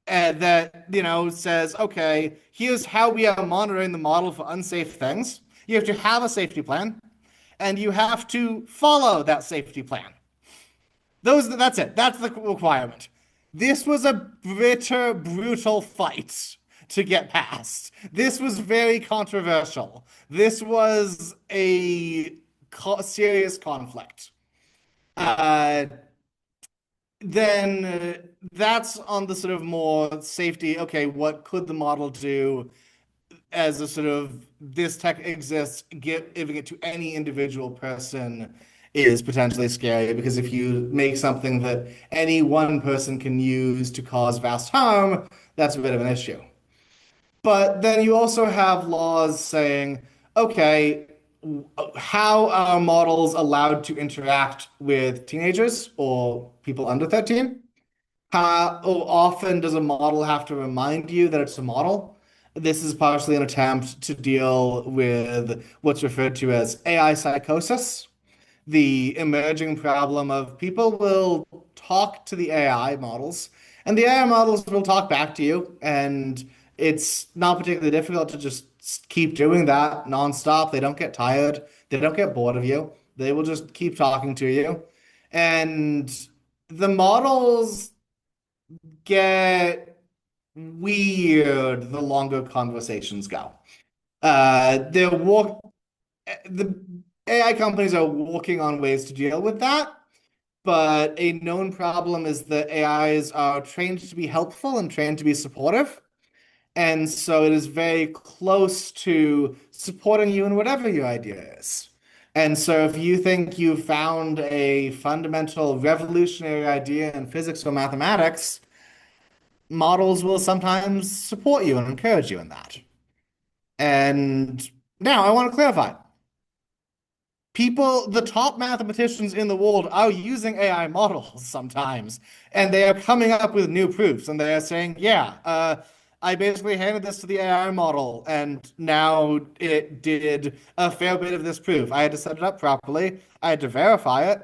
that says, okay, here's how we are monitoring the model for unsafe things. You have to have a safety plan, and you have to follow that safety plan. That's it. That's the requirement. This was a bitter, brutal fight to get past. This was very controversial. This was a serious conflict. Uh, then that's on the sort of more safety. Okay, what could the model do as a sort of this tech exists, giving it to any individual person is potentially scary because if you make something that any one person can use to cause vast harm, that's a bit of an issue. But then you also have laws saying, okay, how are models allowed to interact with teenagers or people under 13? How often does a model have to remind you that it's a model? This is partially an attempt to deal with what's referred to as AI psychosis, the emerging problem of people will talk to the AI models, and the AI models will talk back to you, and it's not particularly difficult to just keep doing that nonstop. They don't get tired, they don't get bored of you, they will just keep talking to you. And the models get weird the longer conversations go. The AI companies are working on ways to deal with that, but a known problem is that AIs are trained to be helpful and trained to be supportive. And so it is very close to supporting you in whatever your idea is. And so if you think you've found a fundamental revolutionary idea in physics or mathematics, models will sometimes support you and encourage you in that. And now I want to clarify. People, the top mathematicians in the world are using AI models sometimes, and they are coming up with new proofs, and they are saying, yeah, I basically handed this to the AI model, and now it did a fair bit of this proof. I had to set it up properly. I had to verify it,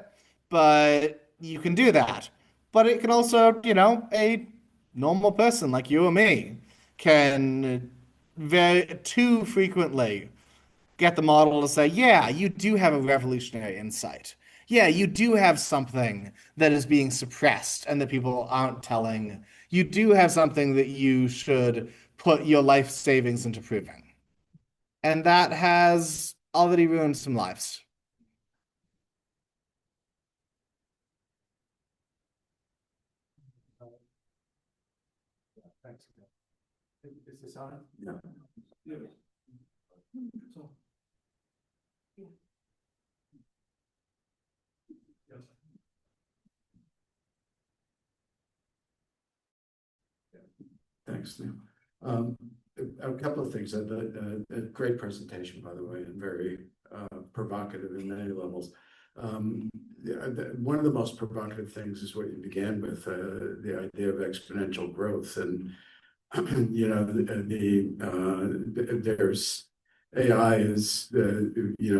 but you can do that. But it can also, a normal person like you or me can very too frequently get the model to say, yeah, you do have a revolutionary insight. Yeah, you do have something that is being suppressed and that people aren't telling. You do have something that you should put your life savings into proving. And that has already ruined some lives. Thanks. Is this on? Yeah. Thanks, Neil. A couple of things. A great presentation, by the way, and very provocative in many levels. One of the most provocative things is what you began with, the idea of exponential growth. And, there's AI is,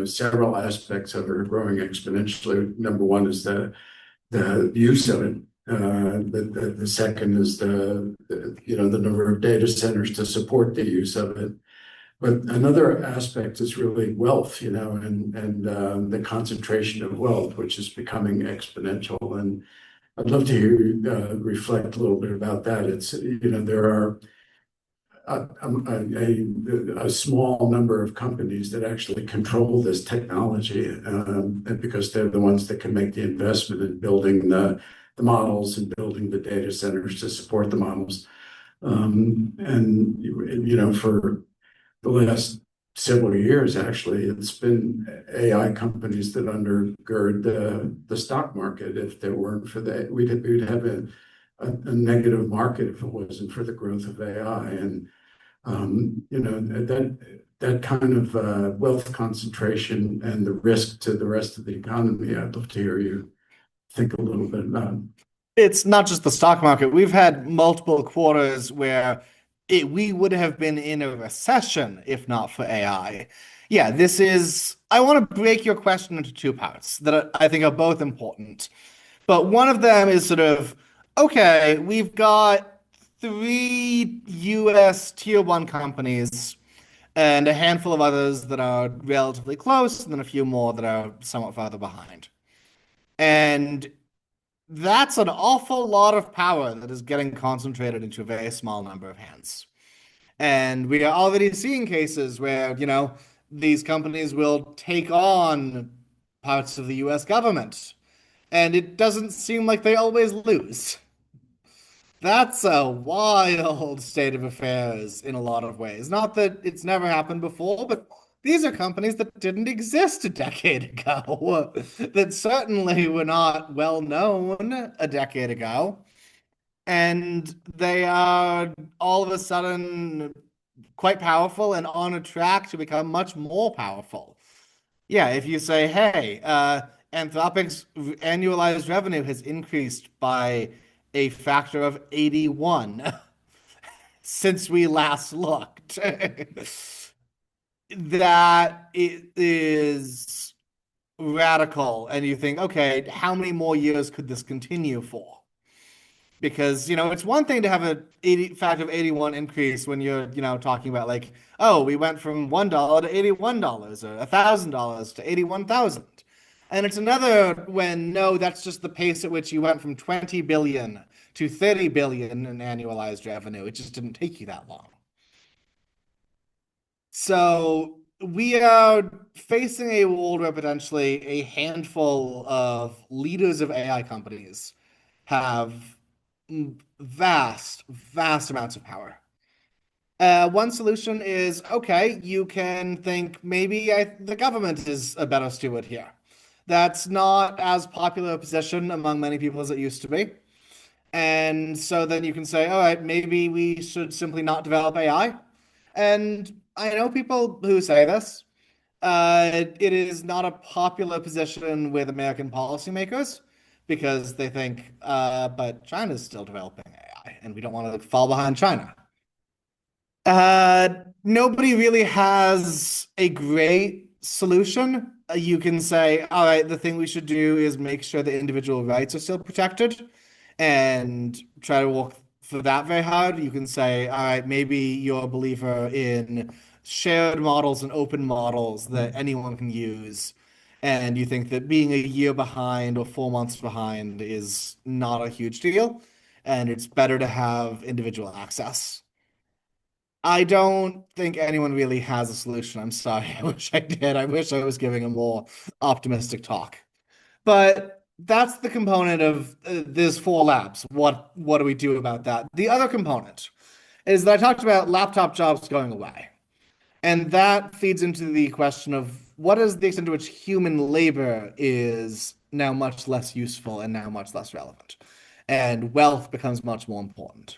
several aspects of it are growing exponentially. Number one is the use of it. The second is the number of data centers to support the use of it. But another aspect is really wealth, and the concentration of wealth, which is becoming exponential. And I'd love to hear you reflect a little bit about that. It's, there are a small number of companies that actually control this technology, and because they're the ones that can make the investment in building the models and building the data centers to support the models. And for the last several years, actually, it's been AI companies that undergird the stock market. If there weren't for that, we'd have a negative market if it wasn't for the growth of AI. And that kind of wealth concentration and the risk to the rest of the economy, I'd love to hear you think a little bit about. It's not just the stock market. We've had multiple quarters where we would have been in a recession if not for AI. Yeah, I want to break your question into two parts that I think are both important. But one of them is sort of, okay, we've got 3 US tier one companies and a handful of others that are relatively close, and then a few more that are somewhat farther behind. And that's an awful lot of power that is getting concentrated into a very small number of hands. And we are already seeing cases where, these companies will take on parts of the US government. And it doesn't seem like they always lose. That's a wild state of affairs in a lot of ways. Not that it's never happened before, but these are companies that didn't exist a decade ago, that certainly were not well known a decade ago. And they are all of a sudden quite powerful and on a track to become much more powerful. Yeah, if you say, hey, Anthropic's annualized revenue has increased by a factor of 81 since we last looked. That it is radical. And you think, okay, how many more years could this continue for? Because, it's one thing to have a factor of 81 increase when you're, talking about like, oh, we went from $1 to $81 or $1,000 to 81,000. And it's another when, no, that's just the pace at which you went from 20 billion to 30 billion in annualized revenue. It just didn't take you that long. So we are facing a world where potentially a handful of leaders of AI companies have vast, vast amounts of power. One solution is, okay, you can think maybe the government is a better steward here. That's not as popular a position among many people as it used to be. And so then you can say, all right, maybe we should simply not develop AI. And I know people who say this, It is not a popular position with American policymakers because they think, but China's still developing AI, and we don't want to fall behind China. Nobody really has a great solution. You can say, all right, the thing we should do is make sure the individual rights are still protected and try to work for that very hard. You can say, all right, maybe you're a believer in shared models and open models that anyone can use. And you think that being a year behind or 4 months behind is not a huge deal. And it's better to have individual access. I don't think anyone really has a solution. I'm sorry. I wish I did. I wish I was giving a more optimistic talk. But that's the component of there's 4 labs. What do we do about that? The other component is that I talked about laptop jobs going away. And that feeds into the question of what is the extent to which human labor is now much less useful and now much less relevant. And wealth becomes much more important.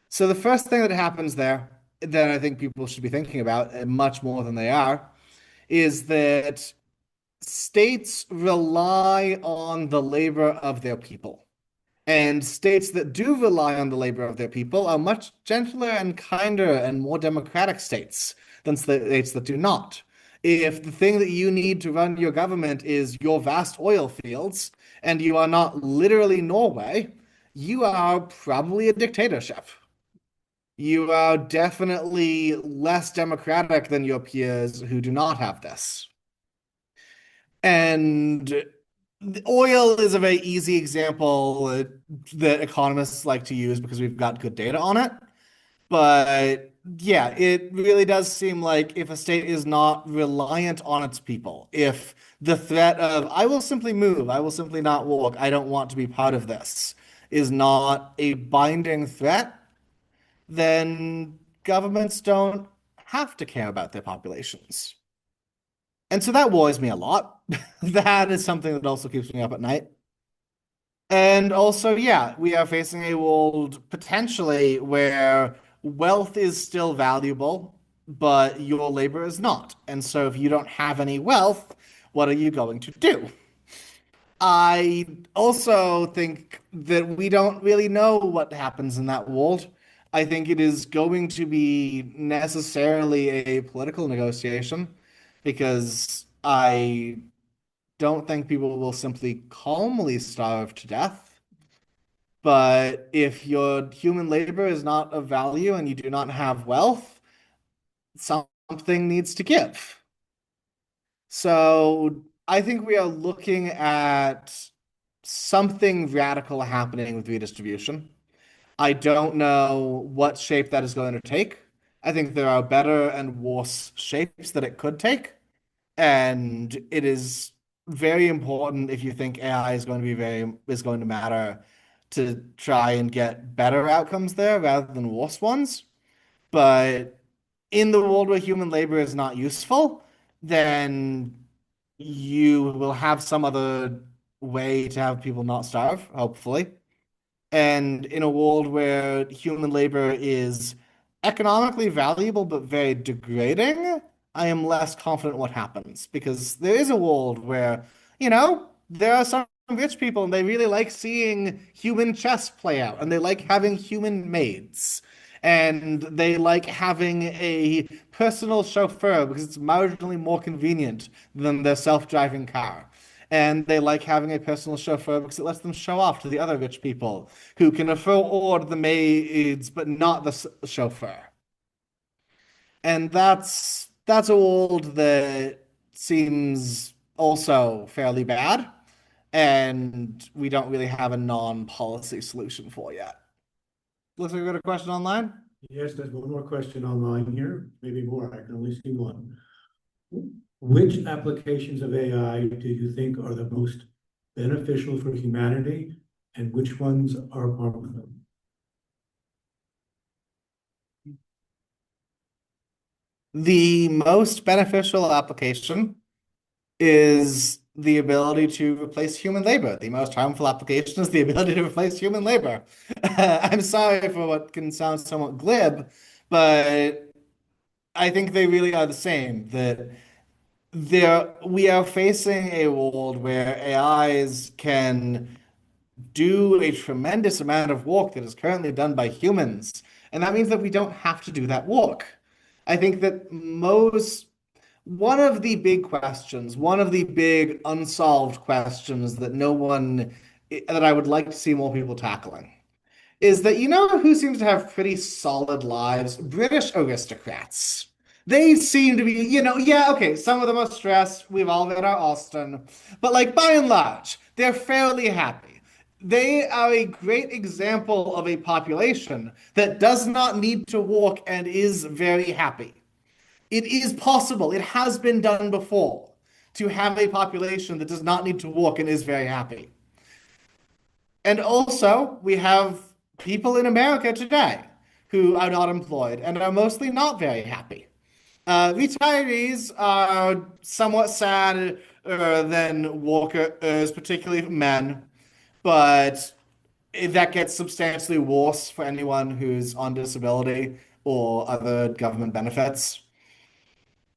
So the first thing that happens there that I think people should be thinking about, and much more than they are, is that states rely on the labor of their people. And states that do rely on the labor of their people are much gentler and kinder and more democratic states than states that do not. If the thing that you need to run your government is your vast oil fields, and you are not literally Norway, you are probably a dictatorship. You are definitely less democratic than your peers who do not have this. And oil is a very easy example that economists like to use because we've got good data on it. But yeah, it really does seem like if a state is not reliant on its people, if the threat of, I will simply move, I will simply not work, I don't want to be part of this, is not a binding threat, then governments don't have to care about their populations. And so that worries me a lot. That is something that also keeps me up at night. And also, yeah, we are facing a world potentially where wealth is still valuable, but your labor is not. And so if you don't have any wealth, what are you going to do? I also think that we don't really know what happens in that world. I think it is going to be necessarily a political negotiation because I don't think people will simply calmly starve to death. But if your human labor is not of value and you do not have wealth, something needs to give. So I think we are looking at something radical happening with redistribution. I don't know what shape that is going to take. I think there are better and worse shapes that it could take. And it is very important if you think AI is going to matter to try and get better outcomes there rather than worse ones. But in the world where human labor is not useful, then you will have some other way to have people not starve, hopefully. And in a world where human labor is economically valuable but very degrading, I am less confident what happens because there is a world where, there are some rich people and they really like seeing human chess play out and they like having human maids and they like having a personal chauffeur because it's marginally more convenient than their self-driving car. And they like having a personal chauffeur because it lets them show off to the other rich people who can afford the maids but not the chauffeur. And that's a world that seems also fairly bad, and we don't really have a non-policy solution for yet. Looks like we got a question online. Yes, there's one more question online here, maybe more, I can only see one. Which applications of AI do you think are the most beneficial for humanity and which ones are harmful? The most beneficial application is the ability to replace human labor. The most harmful application is the ability to replace human labor. I'm sorry for what can sound somewhat glib, but I think they really are the same. That we are facing a world where AIs can do a tremendous amount of work that is currently done by humans. And that means that we don't have to do that work. I think that one of the big questions, one of the big unsolved questions that that I would like to see more people tackling is that you know who seems to have pretty solid lives? British aristocrats. They seem to be, yeah, okay, some of them are stressed. We've all been our Austin. But like by and large, they're fairly happy. They are a great example of a population that does not need to work and is very happy. It is possible, it has been done before, to have a population that does not need to work and is very happy. And also, we have people in America today who are not employed and are mostly not very happy. Retirees are somewhat sadder than workers, particularly men, but that gets substantially worse for anyone who's on disability or other government benefits.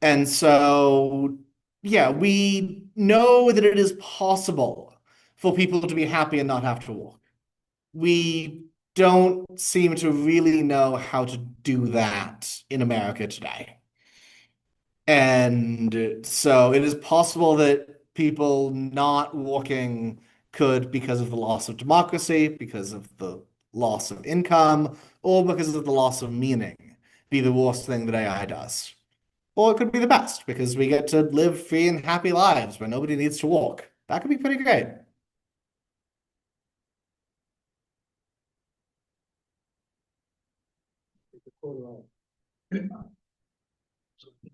And so, yeah, we know that it is possible for people to be happy and not have to work. We don't seem to really know how to do that in America today. And so it is possible that people not working could, because of the loss of democracy, because of the loss of income, or because of the loss of meaning, be the worst thing that AI does. Or it could be the best because we get to live free and happy lives where nobody needs to work. That could be pretty great.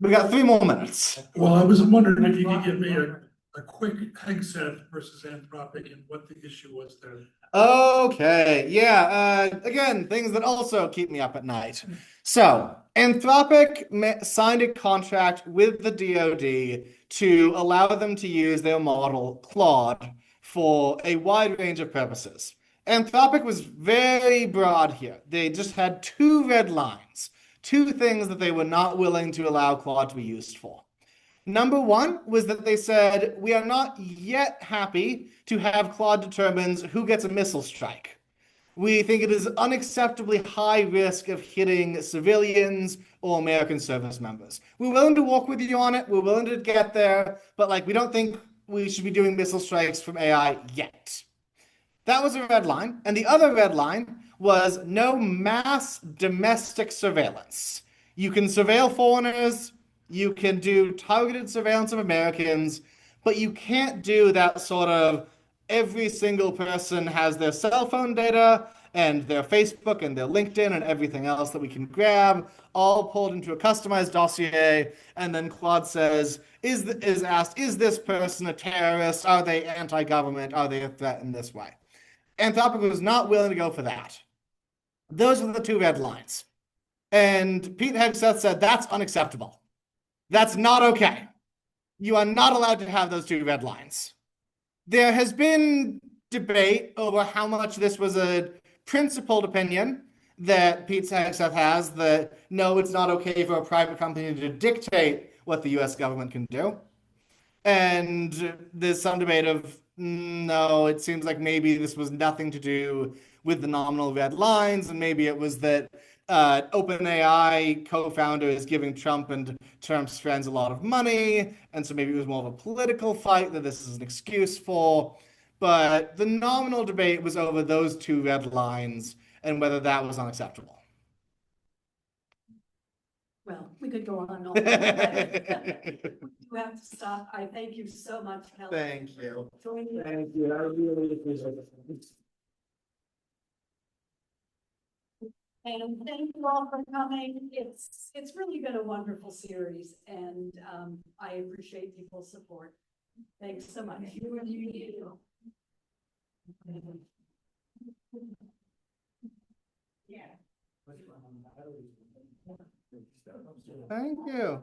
We got 3 more minutes. Well, I was wondering if you could give me a quick Hegseth versus Anthropic and what the issue was there. Okay, yeah. Again, things that also keep me up at night. So, Anthropic signed a contract with the DoD to allow them to use their model, Claude, for a wide range of purposes. Anthropic was very broad here. They just had 2 red lines, 2 things that they were not willing to allow Claude to be used for. Number 1 was that they said, we are not yet happy to have Claude determines who gets a missile strike. We think it is unacceptably high risk of hitting civilians or American service members. We're willing to work with you on it. We're willing to get there, but we don't think we should be doing missile strikes from AI yet. That was a red line. And the other red line was no mass domestic surveillance. You can surveil foreigners, you can do targeted surveillance of Americans, but you can't do that sort of every single person has their cell phone data and their Facebook and their LinkedIn and everything else that we can grab, all pulled into a customized dossier. And then Claude says, is asked, is this person a terrorist? Are they anti-government? Are they a threat in this way? Anthropic was not willing to go for that. Those are the 2 red lines. And Pete Hegseth said, that's unacceptable. That's not okay. You are not allowed to have those 2 red lines. There has been debate over how much this was a principled opinion that Pete Hegseth has, that no, it's not okay for a private company to dictate what the US government can do. And there's some debate of, no, it seems like maybe this was nothing to do with the nominal red lines, and maybe it was that OpenAI co-founder is giving Trump and Trump's friends a lot of money, and so maybe it was more of a political fight that this is an excuse for. But the nominal debate was over those 2 red lines and whether that was unacceptable. Well, we could go on all night. You have to stop. I thank you so much, Kelly. Thank you. Joining us. Thank you. I really appreciate it. And thank you all for coming. It's really been a wonderful series, and I appreciate people's support. Thanks so much. Thank you.